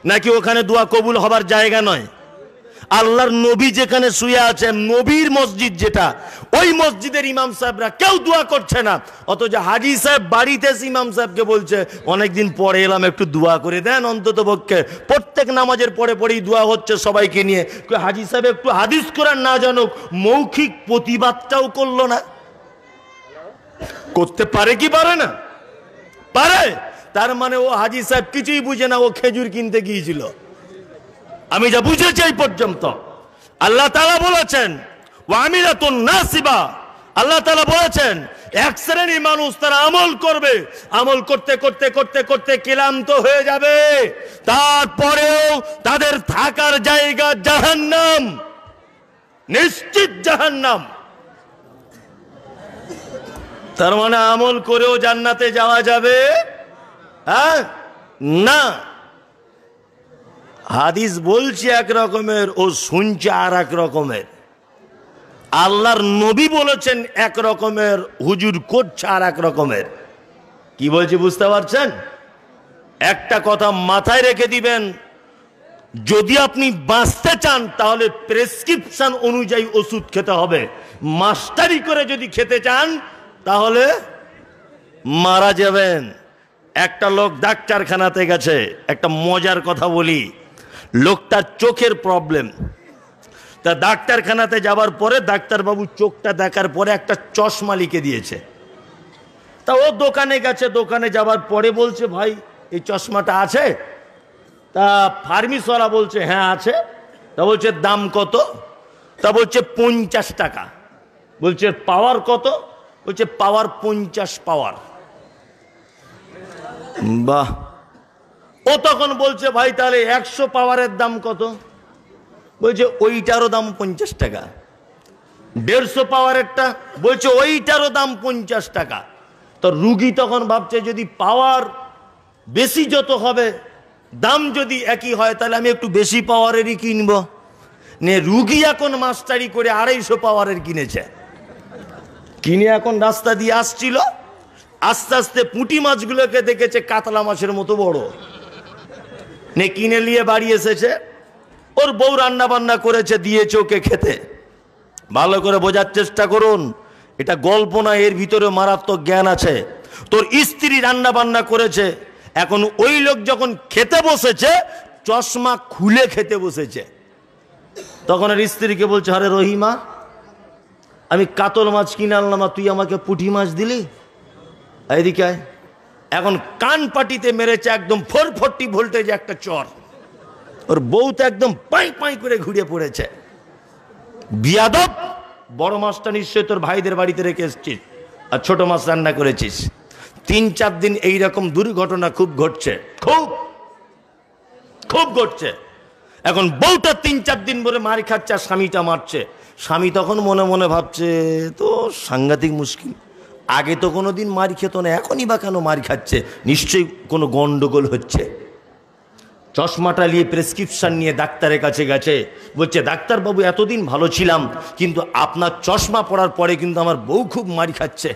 নাকি ওখানে দোয়া কবুল হবার জায়গা নয়? আল্লাহর নবী যেখানে শুয়ে আছে, নবীর মসজিদ যেটা, ওই মসজিদের ইমাম সাহেবরা কেউ দোয়া করছে না, অথচ হাজী সাহেব বাড়িতে ইমাম সাহেবকে বলছে অনেকদিন পরে এলাম, একটু দোয়া করে দেন অন্তত পক্ষে। প্রত্যেক নামাজের পরে পরেই দোয়া হচ্ছে সবাইকে নিয়ে। হাজী সাহেব একটু হাদিস কোরআন না জানুক, মৌখিক প্রতিবাদটাও করলো না? করতে পারে কি পারে না? পারে। তার মানে ও হাজী সাহেব কিছুই বুঝে না, ও খেজুর কিনতে গিয়েছিল। আমি যা বুঝেছি এই পর্যন্ত, আল্লাহ তাআলা বলেছেন ওয়ামিলাতুন নাসিবা, আল্লাহ তাআলা বলেছেন এক শ্রেণীর মানুষ তারা আমল করবে, আমল করতে করতে করতে করতে ক্লান্ত হয়ে যাবে, তারপরেও তাদের থাকার জায়গা জাহান্নাম, নিশ্চিত জাহান্নাম। তার মানে আমল করেও জান্নাতে যাওয়া যাবে হ্যাঁ না? হাদিস বলছে এক রকমের, ও শুনছে আর এক রকমের। আল্লাহর নবী বলেছেন এক রকমের, হুজুর করছে আর এক রকমের। কি বলছি বুঝতে পারছেন? একটা কথা মাথায় রেখে দিবেন, যদি আপনি বাঁচতে চান তাহলে প্রেসক্রিপশন অনুযায়ী ওষুধ খেতে হবে। মাস্টারি করে যদি খেতে চান তাহলে মারা যাবেন। একটা লোক ডাক্তারখানাতে গেছে, একটা মজার কথা বলি, লোকটার চোখের প্রবলেম। তা ডাক্তারখানাতে যাবার পরে ডাক্তারবাবু চোখটা দেখার পরে একটা চশমা লিখে দিয়েছে। তা ও দোকানে গেছে, দোকানে যাবার পরে বলছে ভাই এই চশমাটা আছে? তা ফার্মেসিওয়ালা বলছে হ্যাঁ আছে। তা বলছে দাম কত? তা বলছে 50 টাকা। বলছে পাওয়ার কত? বলছে পাওয়ার 50 পাওয়ার। বাহ। ও তখন বলছে ভাই তাহলে 100 পাওয়ারের দাম কত? বলছে ওইটারও দাম 50 টাকা। 150 পাওয়ারেরটা? বলছে ওইটারও দাম 50 টাকা। তো রুগী তখন ভাবছে যদি পাওয়ার বেশি যত হবে, দাম যদি একই হয়, তাহলে আমি একটু বেশি পাওয়ারেরই কিনবো। নে রুগী এখন মাস্টারি করে 250 পাওয়ারের কিনেছে। কিনে এখন রাস্তা দিয়ে আসছিল, আস্তে আস্তে পুঁটি মাছগুলোকে দেখেছে কাতলা মাছের মতো বড়, নে কিনে নিয়ে বাড়ি এসেছে। ওর বউ রান্না বান্না করেছে, দিয়েছে ওকে খেতে। ভালো করে বোঝার চেষ্টা করুন, এটা গল্প না, এর ভিতরে মারাত্মক জ্ঞান আছে। তোর স্ত্রী রান্না বান্না করেছে, এখন ওই লোক যখন খেতে বসেছে চশমা খুলে খেতে বসেছে। তখন আর স্ত্রীকে বলছে আরে রহিমা, আমি কাতল মাছ কিনে আনলাম আর তুই আমাকে পুঁটি মাছ দিলি, এদিকে আয়। এখন কান পাটিতে মেরেছে একদম 440 ভোল্টেজ একটা চর। ওর বউ তো একদম পাই পাই করে ঘুরে পড়েছে। বিয়াদব, বড় মাছটা নিশ্চয় তোর ভাইদের বাড়িতে রেখে এসছিস আর ছোট মাছ রান্না করেছিস। 3-4 দিন এইরকম দুর্ঘটনা খুব ঘটছে, খুব ঘটছে। এখন বউটা 3-4 দিন ধরে মার খাচ্ছে আর স্বামীটা মারছে। স্বামী তখন মনে মনে ভাবছে তো সাংঘাতিক মুশকিল, আগে তো কোনো দিন মার খেত না, এখনই বা কেন মার খাচ্ছে, নিশ্চয়ই কোনো গন্ডগোল হচ্ছে। চশমাটা নিয়ে প্রেসক্রিপশন নিয়ে ডাক্তারের কাছে গেছে। বলছে ডাক্তারবাবু এতদিন ভালো ছিলাম, কিন্তু আপনার চশমা পড়ার পরে কিন্তু আমার বউ খুব মার খাচ্ছে,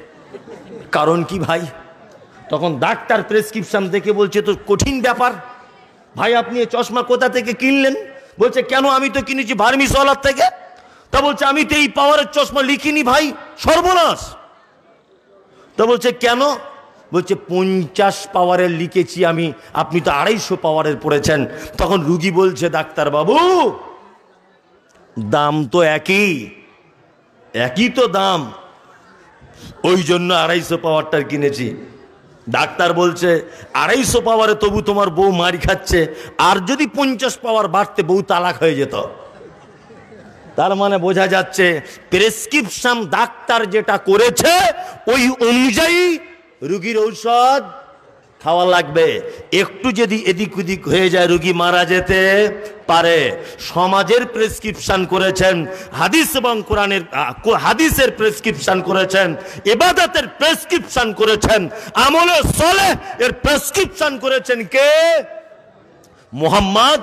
কারণ কি ভাই? তখন ডাক্তার প্রেসক্রিপশন দেখে বলছে তো কঠিন ব্যাপার ভাই, আপনি এই চশমা কোথা থেকে কিনলেন? বলছে কেন, আমি তো কিনেছি ফার্মেসিওয়ালার থেকে। তা বলছে আমি তো এই পাওয়ারের চশমা লিখিনি ভাই, সর্বনাশ। তা বলছে কেন? বলছে 50 পাওয়ারের লিখেছি আমি, আপনি তো 250 পাওয়ারের পড়েছেন। তখন রুগী বলছে, ডাক্তার বাবু দাম তো একই তো দাম, ওই জন্য 250 পাওয়ারটার কিনেছি। ডাক্তার বলছে 250 পাওয়ারে তবু তোমার বউ মারি খাচ্ছে, আর যদি 50 পাওয়ার বাড়তে বউ তালাক হয়ে যেত। তার মানে বোঝা যাচ্ছে প্রেসক্রিপশন ডাক্তার যেটা করেছে ওই অনুযায়ী রুগীর ঔষধ খাওয়া লাগবে। একটু যদি এদিক ওদিক হয়ে যায় রুগী মারা যেতে পারে। সমাজের প্রেসক্রিপশন করেছেন, হাদিস এবং কোরআনের হাদিসের প্রেসক্রিপশন করেছেন, ইবাদতের প্রেসক্রিপশন করেছেন, আমলে সলেহ এর প্রেসক্রিপশন করেছেন কে? মুহাম্মদ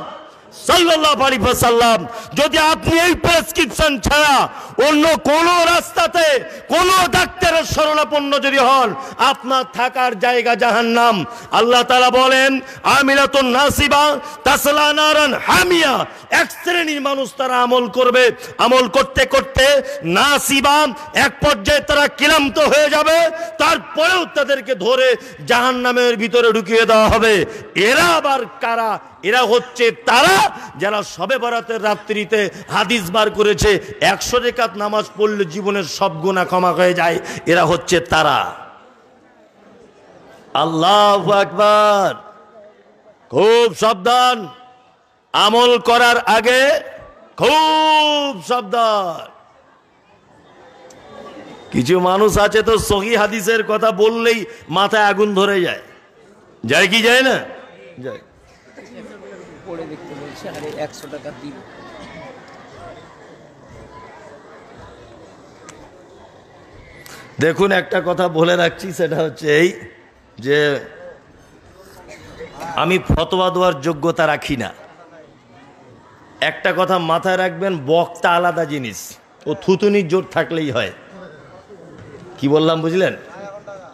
সাল্লাল্লাহু আলাইহি ওয়াসাল্লাম। যদি আপনি এই প্রেসক্রিপশন ছাড়া অন্য কোন রাস্তাতে কোন ডাক্তারের শরণাপন্ন যদি হন, আপনার থাকার জায়গা জাহান্নাম। আল্লাহ তাআলা বলেন, আমিলাতুন নাসিবা তাসলা নারান হামিয়া। এক শ্রেণীর মানুষ তারা আমল করবে, আমল করতে করতে নাসিবা, এক পর্যায়ে তারা ক্লান্ত হয়ে যাবে, তারপরেও তাদেরকে ধরে জাহান্নামের ভিতরে ঢুকিয়ে দেওয়া হবে। এরা আবার কারা? এরা হচ্ছে তারা যারা শবে বরাতের রাত্রিতে হাদিস বার করেছে 100 রাকাত নামাজ পড়লে জীবনের সব গুনাহ ক্ষমা হয়ে যায়। এরা হচ্ছে তারা। আল্লাহু আকবার। খুব সাবধান, আমল করার আগে খুব সাবধান। কিছু মানুষ আছে তো সহিহ হাদিসের কথা বললেই মাথায় আগুন ধরে যায়। যায় কি যায় না? যায়। পড়ে দেখতে বলছে, আরে 100 টাকা দিন। দেখুন, একটা কথা বলে রাখছি, সেটা হচ্ছে এই যে আমি ফতোয়া দেওয়ার যোগ্যতা রাখি না। একটা কথা মাথায় রাখবেন, বক্তা আলাদা জিনিস, ও থুতুনির জোর থাকলেই হয়। কি বললাম বুঝলেন?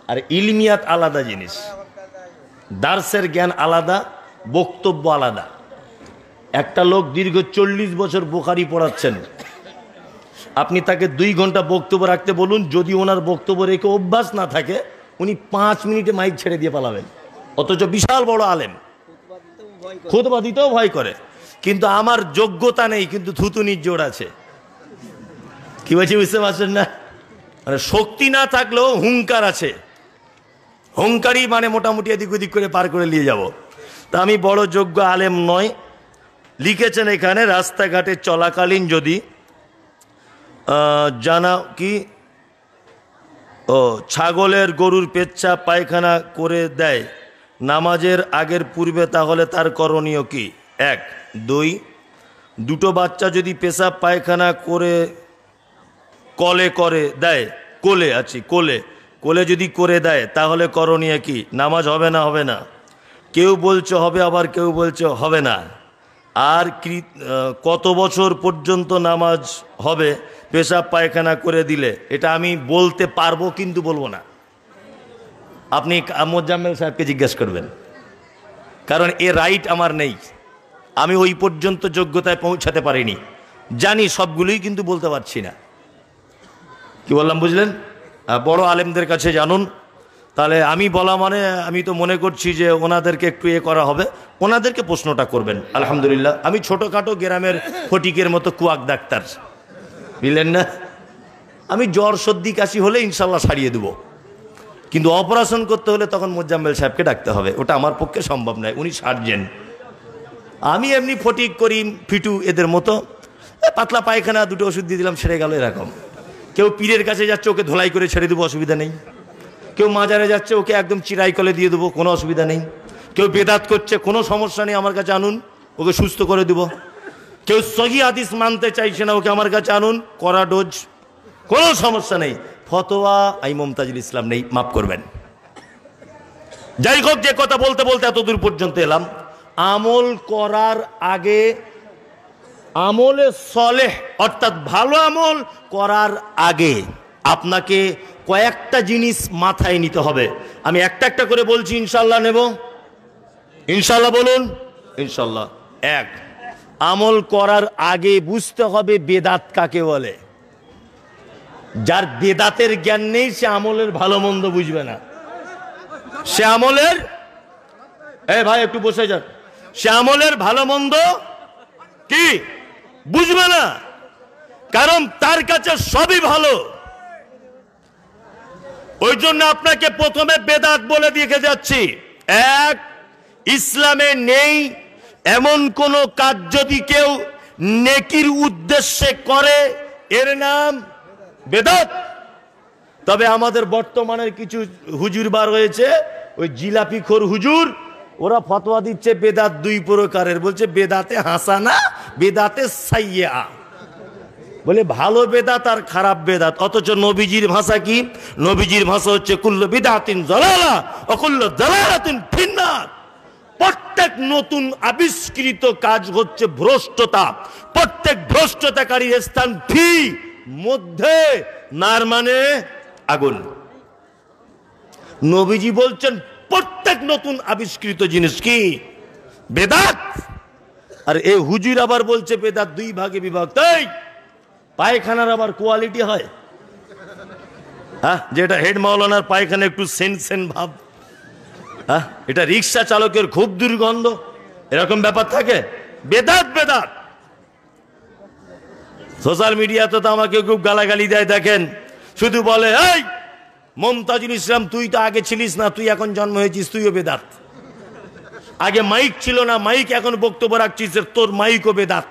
আর ইলমিয়াত আলাদা জিনিস, দার্সের জ্ঞান আলাদা, বক্তব্য আলাদা। একটা লোক দীর্ঘ 40 বছর বুখারী পড়াচ্ছেন, আপনি তাকে 2 ঘন্টা বক্তব্য রাখতে বলুন, যদি ওনার বক্তব্য রেখে অভ্যাস না থাকে উনি 5 মিনিটে মাইক ছেড়ে দিয়ে পালাবেন। অথচ বিশাল বড় আলেম, খুতবা দিতেও ভয় করে। কিন্তু আমার যোগ্যতা নেই, কিন্তু থুতুনির জোর আছে। কি বলছি বুঝতে পারছেন না? মানে শক্তি না থাকলেও হুঙ্কার আছে। হুঙ্কারই মানে মোটামুটি এদিক ওদিক করে পার করে নিয়ে যাব। তা আমি বড় যোগ্য আলেম নয়। লিখেছেন এখানে, রাস্তাঘাটে চলাকালীন যদি জানা কি ছাগলের গরুর পেচ্ছাপ পায়খানা করে দেয় নামাজের আগের পূর্বে, তাহলে তার করণীয় কি? 1, 2, দুটো বাচ্চা যদি পেশাব পায়খানা করে কলে করে দেয়, কোলে যদি করে দেয় তাহলে করণীয় কি? নামাজ হবে না? হবে না। কেউ বলছে হবে, আবার কেউ বলছে হবে না। আর কত বছর পর্যন্ত নামাজ হবে পেশাব পায়খানা করে দিলে? এটা আমি বলতে পারবো, কিন্তু বলবো না। আপনি মোজাম্মেল সাহেবকে জিজ্ঞেস করবেন, কারণ এ রাইট আমার নেই। আমি ওই পর্যন্ত যোগ্যতায় পৌঁছাতে পারিনি। জানি সবগুলোই, কিন্তু বলতে পারছি না। কি বললাম বুঝলেন? বড় আলেমদের কাছে জানুন। তাহলে আমি বলা মানে আমি তো মনে করছি যে ওনাদেরকে একটু করা হবে, ওনাদেরকে প্রশ্নটা করবেন। আলহামদুলিল্লাহ, আমি ছোটোখাটো গ্রামের ফটিকের মতো কুয়াক ডাক্তার, বুঝলেন না? আমি জ্বর সর্দি কাশি হলে ইনশাল্লাহ সারিয়ে দেবো, কিন্তু অপারেশন করতে হলে তখন মোজাম্মেল সাহেবকে ডাকতে হবে। ওটা আমার পক্ষে সম্ভব নয়, উনি সার্জেন। আমি এমনি ফটিক করিম ফিটু এদের মতো পাতলা পায়খানা, 2টো ওষুধ দিয়ে দিলাম, সেরে গেল এরকম। কেউ পীরের কাছে যাচ্ছে, ওকে ধোলাই করে ছেড়ে দেবো, অসুবিধা নেই। কেউ মাজারে যাচ্ছে, ওকে একদম চিরাই কলে দিয়ে দেবো, কোনো অসুবিধা নেই। কেউ বেদাত করছে, কোনো সমস্যা নেই, আমার কাছে আনুন, ওকে সুস্থ করে দেব। কেউ সহি হাদিস মানতে চাইছে না, ওকে আমার কাছে আনুন, কড়া ডোজ, কোনো সমস্যা নেই। ফতোয়া আই মমতাজুল ইসলাম নেই, মাফ করবেন। যাই হোক, যে কথা বলতে বলতে এত দূর পর্যন্ত এলাম। আমল করার আগে আমলে সলেহ অর্থাৎ ভালো আমল করার আগে আপনাকে কয়েকটা জিনিস মাথায় নিতে হবে। আমি একটা একটা করে বলছি, ইনশাল্লাহ নেব। ইনশাল্লাহ বলুন। ইনশাল্লাহ। 1, আমল করার আগে বুঝতে হবে বেদাত কাকে বলে। যার বেদাতের জ্ঞান নেই সে আমলের ভালো মন্দ বুঝবে না। সে আমলের, এই ভাই একটু বসে যান, সে আমলের ভালো মন্দ কি বুঝবে না, কারণ তার কাছে সবই ভালো। ওই জন্য আপনাকে প্রথমে বেদাত বলে দিয়ে যাচ্ছি। এক, ইসলামে নেই এমন কোন কাজ যদি কেউ নেকির উদ্দেশ্যে করে এর নাম বেদাত। তবে আমাদের বর্তমানের কিছু হুজুর বার হয়েছে, ওই জিলাপিখোর হুজুর, ওরা ফতোয়া দিচ্ছে বেদাত দুই প্রকারের, বলছে বেদাতে হাসানা, বেদাতে সাইয়্যা, বলে ভালো বেদাত আর খারাপ বেদাত। অথচ নবীজির ভাষা কি? নবীজির ভাষা হচ্ছে কুল্লু বিদআতিন যালালা ওয়া কুল্লু যালালাতিন ফিন্নার। প্রত্যেক নতুন আবিষ্কৃত কাজ হচ্ছে ভ্রষ্টতা, প্রত্যেক ভ্রষ্টতাকারী স্থান ফি মধ্যে, নার মানে আগুন। নবীজি বলছেন প্রত্যেক নতুন আবিষ্কৃত জিনিস কি? বেদাত। আর এই হুজুর আবার বলছে বেদাত দুই ভাগে বিভক্ত। পায়খানার আবার কোয়ালিটি হয়, হ্যাঁ, যেটা হেড মাওলানার পায়খানা একটু সেন সেন ভাব, হ্যাঁ, এটা রিক্সা চালকের খুব দুর্গন্ধ, এরকম ব্যাপার থাকে। বেদাত বেদাত। সোশ্যাল মিডিয়াতে তো আমাকে খুব গালাগালি দেয়, দেখেন, শুধু বলে এই মমতাজুল ইসলাম তুই তো আগে ছিলিস না, তুই এখন জন্ম হয়েছিস, তুইও বেদাত। আগে মাইক ছিল না, মাইক এখন বক্তব্য রাখছিস, তোর মাইকও বেদাত।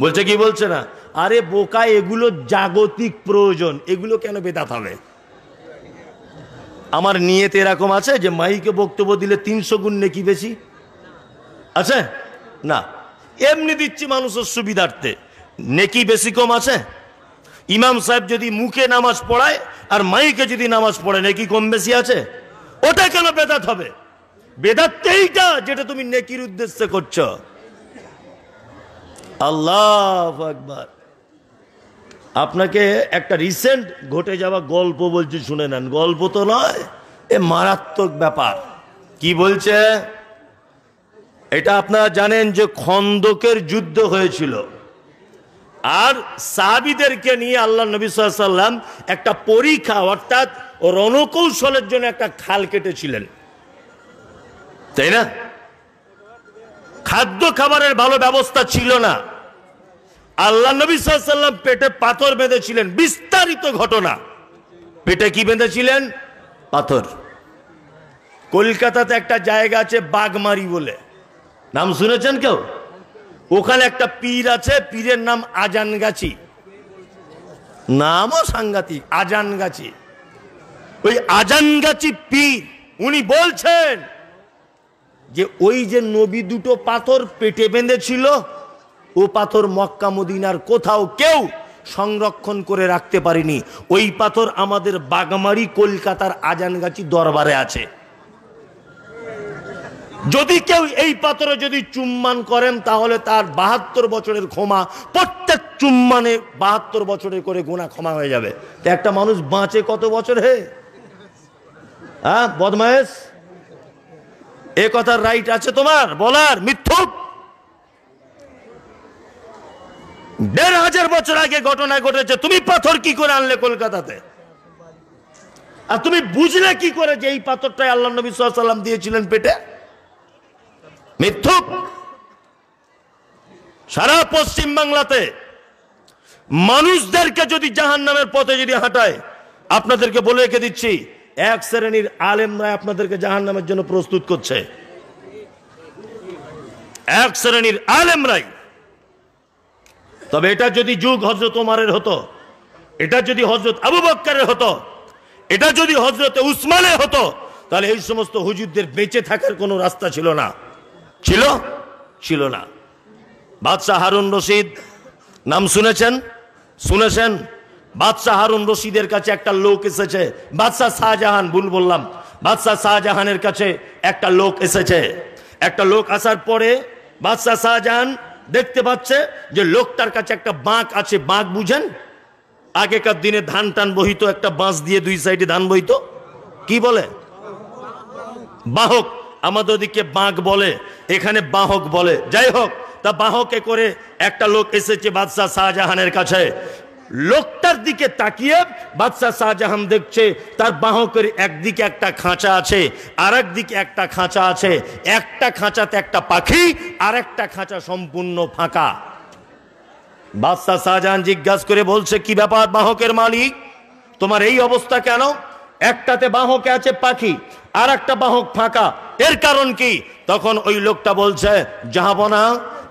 বলছে কি? বলছে না, আরে বোকা, এগুলো জাগতিক প্রয়োজন, এগুলো কেন বেদাত হবে? আমার নিয়তে এরকম আছে যে মাইকে বক্তব্য দিলে 300 গুণ নেকি বেশি আছে না, এমনি দিচ্ছি মানুষের সুবিধার্থে, নেকি বেশি কম আছে? ইমাম সাহেব যদি মুখে নামাজ পড়ায় আর মাইকে যদি নামাজ পড়ে, নেকি কম বেশি আছে? ওটা কেন বেদাত হবে? বেদাত এইটা যেটা তুমি নেকির উদ্দেশ্যে করছো। আল্লাহু আকবার। আপনাকে একটা রিসেন্ট ঘটে যাওয়া গল্প বলছি, শুনে নেন। গল্প তো নয়, এ মারাত্মক ব্যাপার। কি বলছে? এটা আপনারা জানেন যে খন্দকের যুদ্ধ হয়েছিল, আর সাহাবীদেরকে নিয়ে আল্লাহ নবী সাল্লাল্লাহু আলাইহি ওয়াসাল্লাম একটা পরীক্ষা অর্থাৎ রণকৌশলের জন্য একটা খাল কেটেছিলেন, তাই না? খাদ্য খাবারের ভালো ব্যবস্থা ছিল না। আল্লাহ নবী সাল্লাল্লাহু আলাইহি ওয়াসাল্লাম পেটে পাথর বেঁধেছিলেন। বিস্তারিত ঘটনা। পেটে কি বেঁধেছিলেন? পাথর। কলকাতাতে একটা জায়গা আছে বাগমারি বলে, নাম শুনেছেন কেউ? ওখানে একটা পীর আছে, পীরের নাম আজানগাছি, নামও সাংঘাতিক, আজানগাছি। ওই আজানগাছি পীর উনি বলছেন যে ওই যে নবী দুটো পাথর পেটে বেঁধেছিল, ও পাথর মক্কা মদিনার কোথাও কেউ সংরক্ষণ করে রাখতে পারেনি। ওই পাথর আমাদের বাগমারি কলকাতার আজানগাছি দরবারে আছে। যদি কেউ এই পাথরে যদি চুম্বন করেন তাহলে তার 72 বছরের ক্ষমা, প্রত্যেক চুম্বনে 72 বছরের করে গুনাহ ক্ষমা হয়ে যাবে। তো একটা মানুষ বাঁচে কত বছর? হে হ্যাঁ বদমায়েশ, এ কথার রাইট আছে তোমার বলার? মিথ্যুক। 1500 বছর আগে ঘটনা ঘটেছে, তুমি পাথর কি করে আনলে কলকাতাতে? আর তুমি বুঝলে কি করে যে এই পাথরটাই আল্লাহ নবী সাল্লাল্লাহু আলাইহি ওয়াসাল্লাম দিয়েছিলেন পেটে? মিথ্যুক। সারা পশ্চিম বাংলাতে মানুষদেরকে যদি জাহান্নামের পথে যদি হাঁটায়, আপনাদেরকে বলে রেখে দিচ্ছি, এক শ্রেণীর আলেমরা আপনাদেরকে জাহান্নামের জন্য প্রস্তুত করছে। এক শ্রেণীর আলেমরাই। তবে এটা যদি যুগ হযরত ওমরের হতো, এটা যদি হযরত আবু বকরের হতো, এটা যদি হযরত উসমানের হতো, তাহলে এই সমস্ত হুজুরদের বেঁচে থাকার কোনো রাস্তা ছিল না। ছিল না। বাদশাহ হারুন রশিদ নাম শুনেছেন? শুনেছেন? বাদশাহ হারুন রশিদের কাছে একটা লোক এসেছে। বাদশাহ শাহজাহান, ভুল বললাম, বাদশাহ শাহজাহানের কাছে একটা লোক এসেছে। একটা লোক আসার পরে বাদশাহ শাহজাহান দেখতে পাচ্ছে যে লোকটার কাছে একটা বাঁক আছে। বাঁক বুঝেন? আগেকার দিনে ধান টান বহিত, একটা বাঁশ দিয়ে দুই সাইডে ধান বহিত, কি বলে? বাহক। আমাদের ওদিকে বাঁক বলে, এখানে বাহক বলে। যাই হোক, তা বাহকে করে একটা লোক এসেছে বাদশাহ শাহজাহানের কাছে। লোকটার দিকে তাকিয়ে বাদশাহ শাহজাহান দেখছে তার বাহকের একদিকে একটা খাঁচা আছে, আর একদিকে একটা খাঁচা আছে। একটা খাঁচাতে একটা পাখি, আর একটা খাঁচা সম্পূর্ণ ফাঁকা। বাদশাহ শাহজাহান জিজ্ঞাসা করে বলছে, কি ব্যাপার বাহকের মালিক, তোমার এই অবস্থা কেন? একটাতে বাহকে আছে পাখি, আর একটা বাহক ফাঁকা, এর কারণ কি? তখন ওই লোকটা বলছে, জাহাবনা,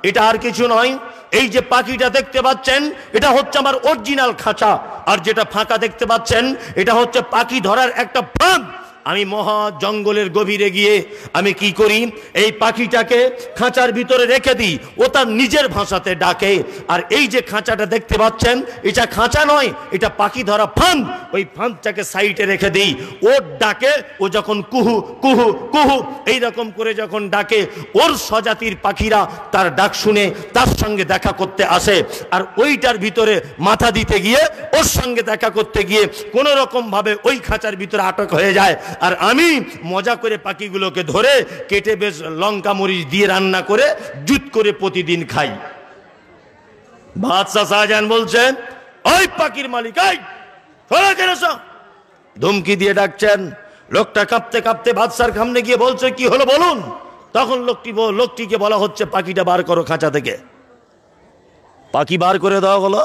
এটা আর কিছু নয়, এই যে পাখিটা দেখতে পাচ্ছেন এটা হচ্ছে আমার অরিজিনাল খাঁচা, আর যেটা ফাঁকা দেখতে পাচ্ছেন এটা হচ্ছে পাখি ধরার একটা ফাঁদ। আমি মহা জঙ্গলের গভীরে গিয়ে আমি কি করি, এই পাখিটাকে খাঁচার ভিতরে রেখে দিই, ও তার নিজের ভাষাতে ডাকে। আর এই যে খাঁচাটা দেখতে পাচ্ছেন এটা খাঁচা নয়, এটা পাখি ধরা ফাঁদ। ওই ফাঁদটাকে সাইডে রেখে দিই, ওর ডাকে ও যখন কুহু কুহু কুহু এইরকম করে যখন ডাকে, ওর স্বজাতির পাখিরা তার ডাক শুনে তার সঙ্গে দেখা করতে আসে। আর ওইটার ভিতরে মাথা দিতে গিয়ে, ওর সঙ্গে দেখা করতে গিয়ে কোনো রকম ভাবে ওই খাঁচার ভিতরে আটক হয়ে যায়। আর আমি মজা করে পাখিগুলোকে ধরে কেটে বেশ লঙ্কা মরিচ দিয়ে রান্না করে জুত করে প্রতিদিন খাই। বাদশাহ শাহজাহান বলছেন, ওই পাখির মালিক, ধমকি দিয়ে ডাকছেন। লোকটা কাঁপতে কাঁপতে বাদশার সামনে গিয়ে বলছে, কি হলো বলুন। তখন লোকটিকে বলা হচ্ছে, পাখিটা বার করো খাঁচা থেকে। পাখি বার করে দেওয়া হলো।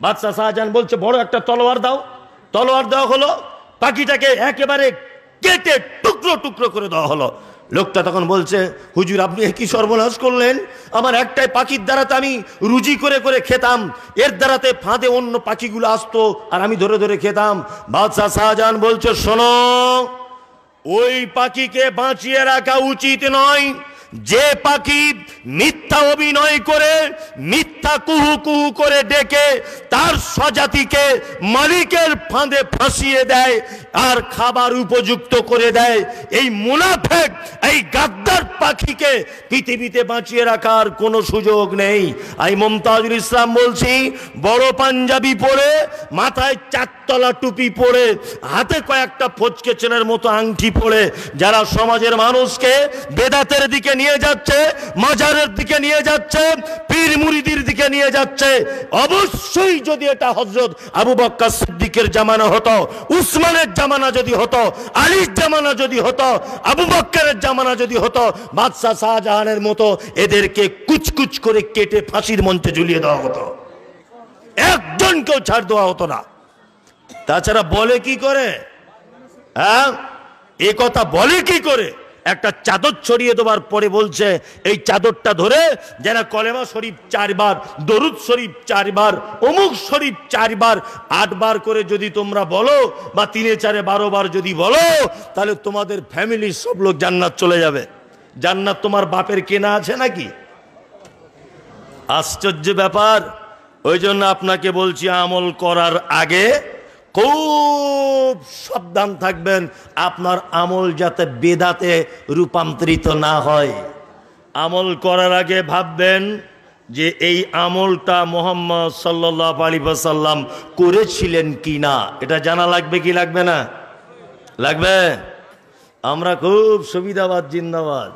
বাদশাহ শাহজাহান বলছে, বড় একটা তলোয়ার দাও। তলোয়ার দেওয়া হলো, পাখিটাকে একেবারে কেটে টুকরো টুকরো করে দেওয়া হলো। লোকটা তখন বলছে, হুজুর আপনি কি সর্বনাশ করলেন, আমার একটাই পাখির দ্বারাতে আমি রুজি করে করে খেতাম, এর দ্বারাতে ফাঁদে অন্য পাখিগুলো আসতো আর আমি ধরে ধরে খেতাম। বাদশাহ শাহজাহান বলছে, শোনো, ওই পাখিকে বাঁচিয়ে রাখা উচিত নয়। যে পাখি মিথ্যা অভিনয় করে, মিথ্যা কুহু কুহু করে ডেকে তার স্বজাতিকে মালিকের ফাঁদে ফাঁসিয়ে দেয় আর খাবার উপযুক্ত করে দেয়, এই মুনাফেক, এই গাদ্দার পাখিকে পৃথিবীতে বাঁচিয়ে রাখার কোনো সুযোগ নেই। আমি মুমতাজুল ইসলাম বলছি, বড় পাঞ্জাবি পরে, মাথায় চারতলা টুপি পরে, হাতে কয়েকটা ফচকে চেনের মতো আংটি পরে যারা সমাজের মানুষকে বেদাতের দিকে নিয়ে যাচ্ছে, মাজারের দিকে নিয়ে যাচ্ছে, পীর মুরিদির দিকে নিয়ে যাচ্ছে, অবশ্যই যদি এটা হযরত আবু বকর সিদ্দিকের জামানা হতো, উসমানের জামানা যদি হতো, আলীর জামানা যদি হতো, আবু বকরের জামানা যদি হতো, বাদশাহ শাহজাহানের মতো এদেরকে কুচকুচ করে কেটে ফাঁসির মঞ্চে ঝুলিয়ে দেওয়া হতো, একজনকেও ছাড় দেওয়া হতো না। তাছাড়া বলে কি করে, হ্যাঁ, এ কথা বলে কি করে? একটা চাদর ছড়িয়ে দেওয়ার পরে বলছে, এই চাদরটা ধরে যারা কলেমা শরীফ 4 বার, দরুদ শরীফ 4 বার, অমুক শরীফ 4 বার, 8 বার করে যদি তোমরা বলো, বা 3 4 12 বার যদি বলো, তাহলে তোমাদের ফ্যামিলির সব লোক জান্নাত চলে যাবে। জান্নাত তোমার বাপের কেনা আছে নাকি? আশ্চর্য ব্যাপার। ওই জন্য আপনাকে বলছি, আমল করার আগে খুব সাবধান থাকবেন, আপনার আমল যাতে বেদাতে রূপান্তরিত না হয়। আমল করার আগে ভাববেন যে এই আমলটা মুহাম্মদ সাল্লাল্লাহু আলাইহি ওয়াসাল্লাম করেছিলেন কিনা, এটা জানা লাগবে কি লাগবে না? লাগবে। আমরা খুব সুবিধাবাদ, জিন্দাবাদ।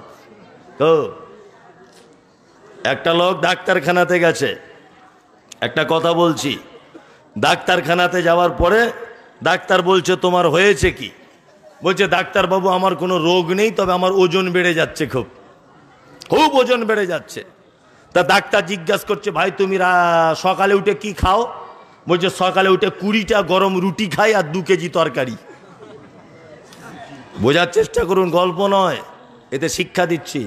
খুব। একটা লোক ডাক্তারখানাতে গেছে, একটা কথা বলছি, ডাক্তারখানাতে যাওয়ার পরে ডাক্তার বলছে, তোমার হয়েছে কি? বলছে, ডাক্তারবাবু আমার কোনো রোগ নেই, তবে আমার ওজন বেড়ে যাচ্ছে, খুব খুব ওজন বেড়ে যাচ্ছে। তা ডাক্তার জিজ্ঞাসা করছে, ভাই তুমি সকালে উঠে কি খাও? বলছে, সকালে উঠে 20টা গরম রুটি খাই আর 2 কেজি তরকারি। বোঝার চেষ্টা করুন, গল্প নয়, এতে শিক্ষা দিচ্ছি।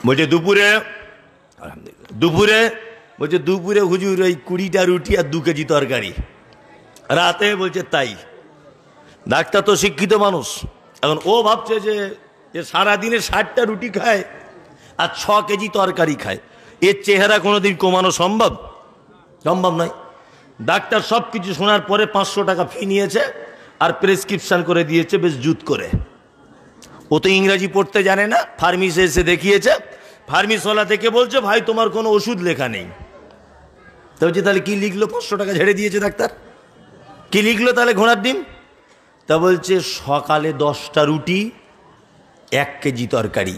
বলছে দুপুরে বলছে দুপুরে হুজুর ওই 20টা রুটি আর 2 কেজি তরকারি। রাতে বলছে তাই। ডাক্তার তো শিক্ষিত মানুষ, এখন ও ভাবছে যে সারাদিনে 60টা রুটি খায় আর 6 কেজি তরকারি খায়, এর চেহারা কোনোদিন কমানো সম্ভব? সম্ভব নয়। ডাক্তার সব কিছু শোনার পরে 500 টাকা ফি নিয়েছে আর প্রেসক্রিপশন করে দিয়েছে বেশ জুত করে। ও তো ইংরাজি পড়তে জানে না, ফার্মেসি এসে দেখিয়েছে, ফার্মেসিওয়ালা থেকে বলছে, ভাই তোমার কোনো ওষুধ লেখা নেই। তো বলছে, তাহলে কি লিখলো? 500 টাকা ঝেড়ে দিয়েছে ডাক্তার, কি লিখলো তাহলে? ঘোড়ার ডিম। তা বলছে, সকালে 10টা রুটি 1 কেজি তরকারি,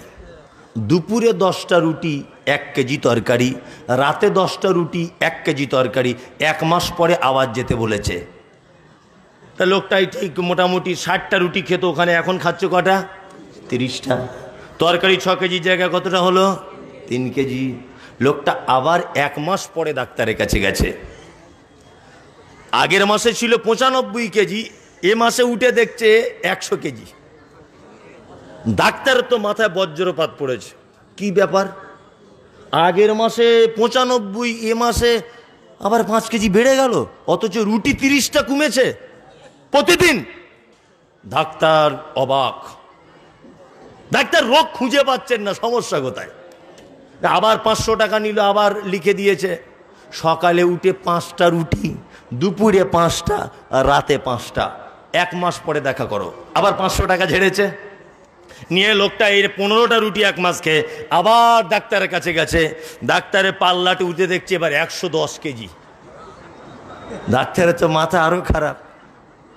দুপুরে 10টা রুটি 1 কেজি তরকারি, রাতে 10টা রুটি, 1 কেজি তরকারি, 1 মাস পরে আবার যেতে বলেছে। তা লোকটাই ঠিক মোটামুটি 60টা রুটি খেত, ওখানে এখন খাচ্ছে কটা? 30টা। তরকারি 6 কেজির জায়গায় কতটা হলো? 3 কেজি। লোকটা আবার 1 মাস পরে ডাক্তারের কাছে গেছে। আগের মাসে ছিল 95 কেজি, এ মাসে উঠে দেখছে 100 কেজি। ডাক্তারের তো মাথায় বজ্রপাত পড়েছে, কি ব্যাপার? আগের মাসে 95, এ মাসে আবার 5 কেজি বেড়ে গেল, অথচ রুটি 30টা কমেছে প্রতিদিন। ডাক্তার অবাক, ডাক্তার রোগ খুঁজে পাচ্ছেন না, সমস্যা কোথায়। আবার 500 টাকা নিল, আবার লিখে দিয়েছে সকালে উঠে 5টা রুটি, দুপুরে 5টা, আর রাতে 5টা। 1 মাস পরে দেখা করো, আবার 500 টাকা ঝেড়েছে। নিয়ে লোকটা এই 15টা রুটি 1 মাস খেয়ে আবার ডাক্তারের কাছে গেছে। ডাক্তারের পাল্লাটে উঠে দেখছে এবার 110 কেজি। ডাক্তারের তো মাথা আরো খারাপ,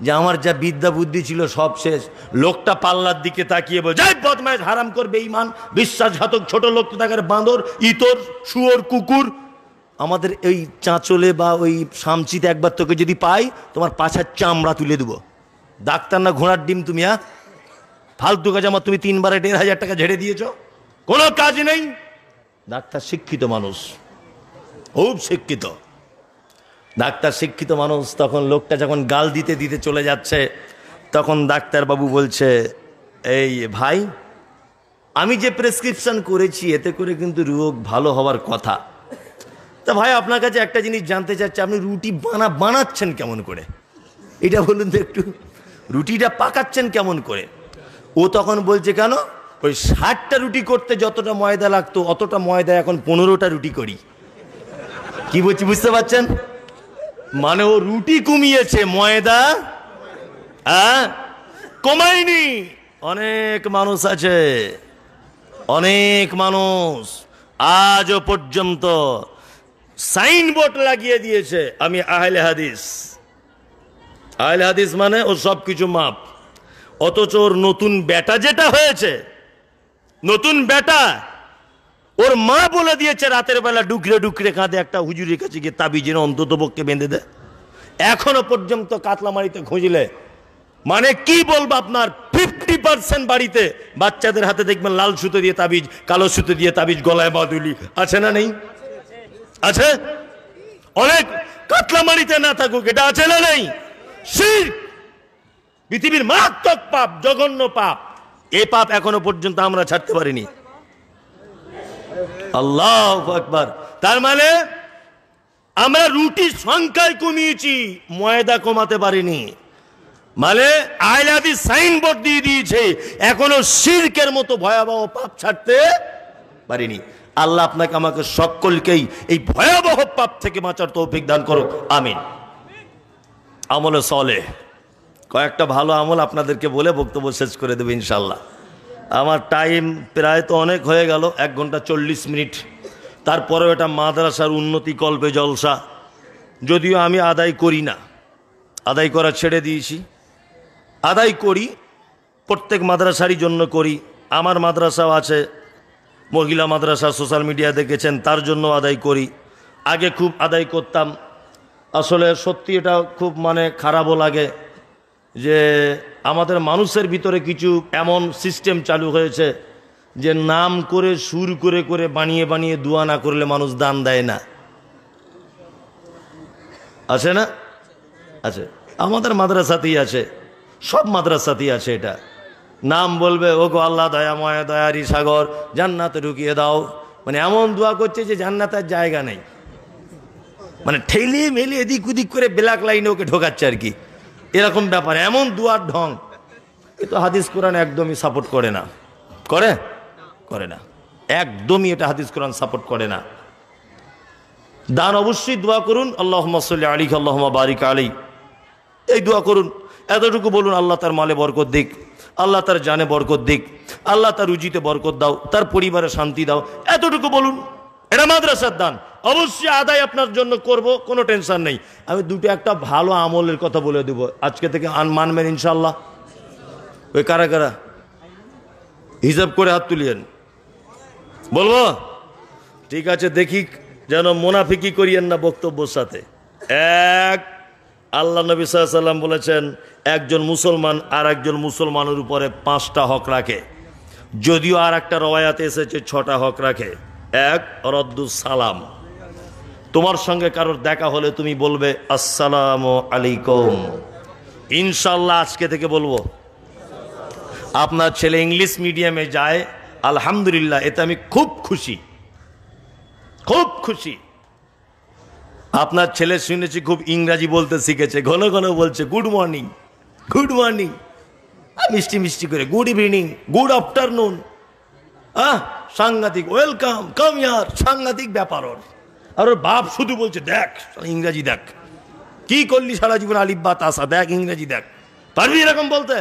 যে আমার যা বিদ্যা বুদ্ধি ছিল সব শেষ। লোকটা পাল্লার দিকে তাকিয়ে বলে, যাই বদমাইশ, হারাম করবে, বেঈমান, বিশ্বাসঘাতক, ছোট লোক, তাকার বাঁদর, ইতর, শুয়োর, কুকুর। আমাদের এই চাঁচলে বা ওই সামচিতে একবার তোকে যদি পাই, তোমার পাছার চামড়া তুলে দেবো। ডাক্তার না ঘোড়ার ডিম তুমি? ফালতু কাজ। আমার তুমি 3 বারে 1,500 টাকা ঝেড়ে দিয়েছ, কোনো কাজ নেই। ডাক্তার শিক্ষিত মানুষ, খুব শিক্ষিত ডাক্তার, শিক্ষিত মানুষ। তখন লোকটা যখন গাল দিতে দিতে চলে যাচ্ছে, তখন ডাক্তারবাবু বলছে, এই ভাই, আমি যে প্রেসক্রিপশন করেছি এতে করে কিন্তু রোগ ভালো হওয়ার কথা। তা ভাই আপনার কাছে একটা জিনিস জানতে চাচ্ছি, আপনি রুটি বানাচ্ছেন কেমন করে, এটা বলুন তো একটু। রুটিটা পাকাচ্ছেন কেমন করে? ও তখন বলছে, কেন, ওই 60টা রুটি করতে যতটা ময়দা লাগতো অতটা ময়দা এখন 15টা রুটি করি। কি বলছি বুঝতে পারছেন? মানে ও রুটি কমিয়েছে, ময়দা কমায়নি। অনেক মানুষ আছে, অনেক মানুষ আজও পর্যন্ত সাইনবোর্ড লাগিয়ে দিয়েছে, আমি আহলে হাদিস। আহলে হাদিস মানে ও সব কিছু মাপ। অথচ ওর নতুন বেটা যেটা হয়েছে, নতুন বেটা, ওর মা বলে দিয়েছে রাতের বেলা ডুকরে ডুকরে কাঁদে, একটা হুজুরের কাছে গিয়ে তাবিজের অন্তত পক্ষে বেঁধে দেয়। এখনো পর্যন্ত কাতলামারিতে খুঁজলে, মানে কি বলবো, আপনার 50% বাড়িতে বাচ্চাদের হাতে দেখবেন লাল সুতো দিয়ে তাবিজ, কালো সুতো দিয়ে তাবিজ, গলায় বাঁধুলি আছে না নেই? আছে। অনেক কাতলামারিতে না থাকুক, এটা আছে না নেই? শিরক পৃথিবীর মারাত্মক পাপ, জঘন্য পাপ। এই পাপ এখনো পর্যন্ত আমরা ছাড়তে পারিনি। আল্লাহু আকবার। তার মানে আমরা রুটির সংখ্যায় কমিয়েছি, ময়দা কমাতে পারিনি। মানে আহলে হাদিস সাইনবোর্ড দিয়ে দিয়েছে, এখনো শিরকের মতো ভয়াবহ পাপ ছাড়তে পারিনি। আল্লাহ আপনাকে আমাকে সকলকেই এই ভয়াবহ পাপ থেকে বাঁচার তৌফিক দান করুক, আমিন। আমলে সালেহ, কয়েকটা ভালো আমল আপনাদেরকে বলে বক্তব্য শেষ করে দেবে ইনশাল্লাহ। আমার টাইম প্রায় তো অনেক হয়ে গেল, 1 ঘন্টা 40 মিনিট। তারপরেও এটা মাদ্রাসার উন্নতি কল্পে জলসা, যদিও আমি আদায় করি না, আদায় করা ছেড়ে দিয়েছি। আদায় করি প্রত্যেক মাদ্রাসারই জন্য করি। আমার মাদ্রাসাও আছে, মহিলা মাদ্রাসা, সোশ্যাল মিডিয়া দেখেছেন, তার জন্য আদায় করি। আগে খুব আদায় করতাম। আসলে সত্যি এটা খুব মানে খারাপও লাগে যে আমাদের মানুষের ভিতরে কিছু এমন সিস্টেম চালু হয়েছে যে নাম করে সুর করে করে বানিয়ে বানিয়ে দোয়া না করলে মানুষ দান দেয় না। আছে না? আছে, আমাদের মাদ্রাসাতেই আছে, সব মাদ্রাসাতেই আছে। এটা নাম বলবে, ও গো আল্লাহ দয়াময়, দয়ারি সাগর, জান্নাতে ঢুকিয়ে দাও। মানে এমন দোয়া করছে যে জান্নাতের জায়গা নেই, মানে ঠেলিয়ে মেলে এদিক ওদিক করে ব্ল্যাক লাইনে ওকে ঢোকাচ্ছে আর কি, এরকম ব্যাপার। এমন দুয়ার ঢং, এ তো হাদিস কোরআন একদমই সাপোর্ট করে না। করে? করে না, একদমই এটা হাদিস কোরআন সাপোর্ট করে না। দান অবশ্যই দোয়া করুন, আল্লাহুম্মা সাল্লি আলাইহি আল্লাহুম্মা বারিক আলাইহি, এই দোয়া করুন। এতটুকু বলুন, আল্লাহ তার মালে বরকত দিক, আল্লাহ তার জানে বরকত দিক, আল্লাহ তার রুজিতে বরকত দাও, তার পরিবারে শান্তি দাও, এতটুকু বলুন। এটা মাদ্রাসার দান, অবশ্যই আদায় আপনার জন্য করব, কোনো টেনশন নেই। আমি দুটো একটা ভালো আমলের কথা বলে দেব, আজকে থেকে মানবেন ইনশাল্লাহ। ওই কারা কারা হিসাব করে হাত তুলিয়েন, বলবো ঠিক আছে, দেখি যেন মুনাফিকি করিয়েন না বক্তব্যের সাথে। এক, আল্লাহ নবী সাল্লাল্লাহু আলাইহি ওয়াসাল্লাম বলেছেন একজন মুসলমান আর একজন মুসলমানের উপরে 5টা হক রাখে, যদিও আর একটা রওয়ায়াতে এসেছে 6টা হক রাখে। এক, রদ্দুস সালাম, তোমার সঙ্গে কারোর দেখা হলে তুমি বলবে আসসালামু আলাইকুম। ইনশাল্লাহ আজকে থেকে বলবো। আপনার ছেলে ইংলিশ মিডিয়ামে যায়, আলহামদুলিল্লাহ, এতে আমি খুব খুশি, খুব খুশি। আপনার ছেলে শুনেছি খুব ইংরাজি বলতে শিখেছে, ঘন ঘন বলছে গুড মর্নিং, গুড মর্নিং, মিষ্টি মিষ্টি করে গুড ইভিনিং, গুড আফটারনুন, সাংঘাতিক, ওয়েলকাম, কাম ইয়ার, সাংঘাতিক ব্যাপার ওর। আর ওর বাপ শুধু বলছে দেখ ইংরাজি দেখ, কি করলি সারা জীবন, আলিফ বা তাসা, দেখ ইংরাজি দেখ, পারবি এরকম বলতে?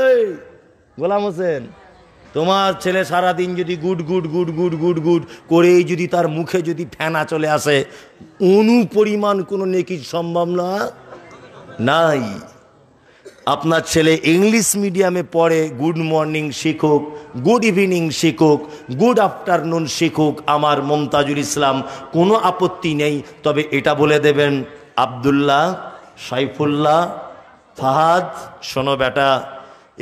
এই গোলাম হোসেন, তোমার ছেলে সারাদিন যদি good good good good good good করেই যদি তার মুখে যদি ফেনা চলে আসে, অনুপরিমাণ কোনো নেকির সম্ভাবনা নাই। আপনার ছেলে ইংলিশ মিডিয়ামে পড়ে, গুড মর্নিং শিখুক, গুড ইভিনিং শিখুক, গুড আফটারনুন শিখুক, আমার মমতাজুল ইসলাম কোনো আপত্তি নেই। তবে এটা বলে দেবেন, আব্দুল্লাহ, সাইফুল্লাহ, ফাহাদ, শোনো বেটা,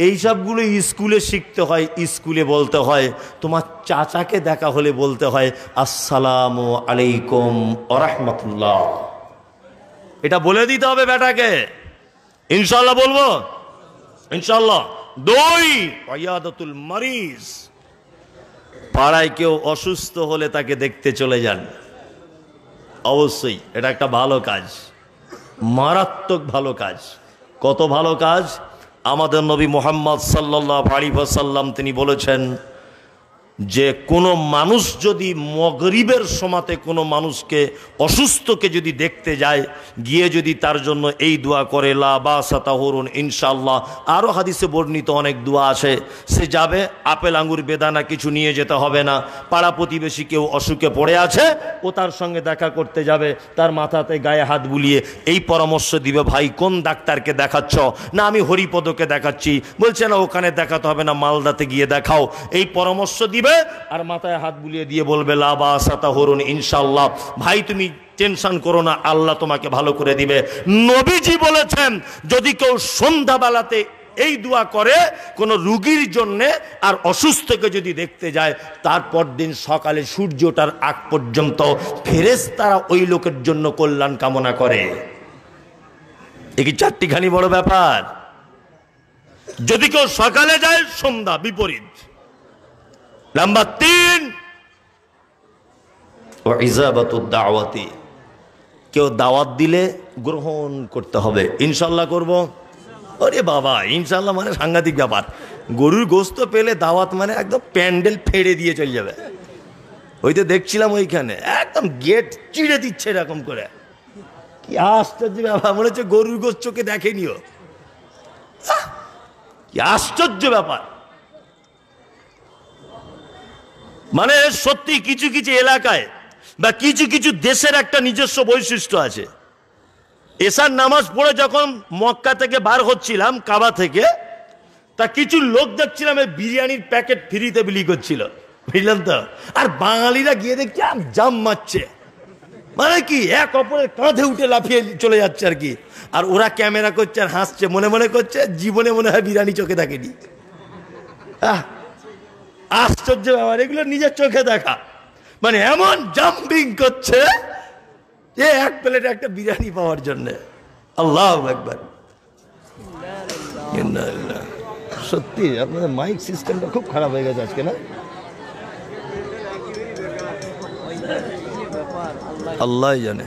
এইসবগুলো স্কুলে শিখতে হয়, স্কুলে বলতে হয়। তোমার চাচাকে দেখা হলে বলতে হয় আসসালামু আলাইকুম ওয়া রাহমাতুল্লাহ। এটা বলে দিতে হবে বেটাকে। ইনশাল্লাহ বলবো, ইনশাল্লাহ। দুই, ইয়াদাতুল মারিজ, পাড়ায় কেউ অসুস্থ হলে তাকে দেখতে চলে যান। অবশ্যই এটা একটা ভালো কাজ, মারাত্মক ভালো কাজ। কত ভালো কাজ! আমাদের নবী মুহাম্মদ সাল্লাল্লাহু আলাইহি ওয়াসাল্লাম তিনি বলেছেন যে কোনো মানুষ যদি মাগরিবের সময়তে কোনো মানুষকে অসুস্থকে যদি দেখতে যায়, গিয়ে যদি তার জন্য এই দোয়া করে লা বাসা তাহুরুন ইনশাআল্লাহ, আরও হাদিসে বর্ণিত অনেক দোয়া আছে, সে যাবে, আপেল আঙ্গুর বেদানা কিছু নিয়ে যেতে হবে না। পাড়া প্রতিবেশী কেউ অসুখে পড়ে আছে, ও তার সঙ্গে দেখা করতে যাবে, তার মাথাতে গায়ে হাত বুলিয়ে এই পরামর্শ দিবে, ভাই কোন ডাক্তারকে দেখাচ্ছ? না আমি হরিপদকে দেখাচ্ছি। বলছে না ওখানে দেখাতে হবে না, মালদাতে গিয়ে দেখাও। এই পরামর্শ দিবে আর মাথায় হাত বুলিয়ে দিয়ে বলবে লা বাসা তাহুরুন ইনশাআল্লাহ, ভাই তুমি টেনশন করো না, আল্লাহ তোমাকে ভালো করে দিবে। নবীজি বলেছেন যদি কেউ সন্ধ্যাবেলাতে এই দোয়া করে কোন রোগীর জন্য আর অসুস্থকে যদি দেখতে যায়, তারপর দিন সকালে সূর্য ওঠার আগ পর্যন্ত ফেরেশতারা ওই লোকের জন্য কল্যাণ কামনা করে। এ কি চারটিখানি বড় ব্যাপার? যদি কেউ সকালে যায়, সন্ধ্যা বিপরীত। নাম্বার 3, ইজাবাতুদ দাওয়াতি, কেউ দাওয়াত দিলে গ্রহণ করতে হবে। ইনশাল্লাহ করব। আরে বাবা, ইনশাল্লাহ মানে সাংঘাতিক ব্যাপার। গরুর গোস্ত পেলে দাওয়াত মানে একদম প্যান্ডেল ফেড়ে দিয়ে চলে যাবে। ওই তো দেখছিলাম ওইখানে একদম গেট চিড়ে দিচ্ছে এরকম করে, কি আশ্চর্য ব্যাপার, মনে হচ্ছে গরুর গোস্ত চোখে দেখেনিও। কি আশ্চর্য ব্যাপার! মানে সত্যি কিছু কিছু এলাকায় বা কিছু কিছু দেশের একটা নিজস্ব বৈশিষ্ট্য আছে। এশার নামাজ পড়ে যখন মক্কা থেকে বার হচ্ছিলাম, কাবা থেকে, তা কিছু লোক দেখছিলাম এই বিরিয়ানির প্যাকেট ফ্রিতে বিলি করছিল, বুঝলেন তো? আর বাঙালিরা গিয়ে দেখছি জাম মারছে, মানে কি এক অপরের কাঁধে উঠে লাফিয়ে চলে যাচ্ছে আর কি। আর ওরা ক্যামেরা করছে আর হাসছে, মনে মনে করছে জীবনে মনে হয় বিরিয়ানি চোখে দেখেনি। আশ্চর্য ব্যাপার, এগুলো নিজের চোখে দেখা। মানে এমন জাম্পিং করছে যে এক প্লেটে একটা বিরিয়ানি পাওয়ার জন্য। আল্লাহু আকবার। সত্যি আপনাদের মাইক সিস্টেমটা খুব খারাপ হয়ে গেছে আজকে, না? আল্লাহ জানে।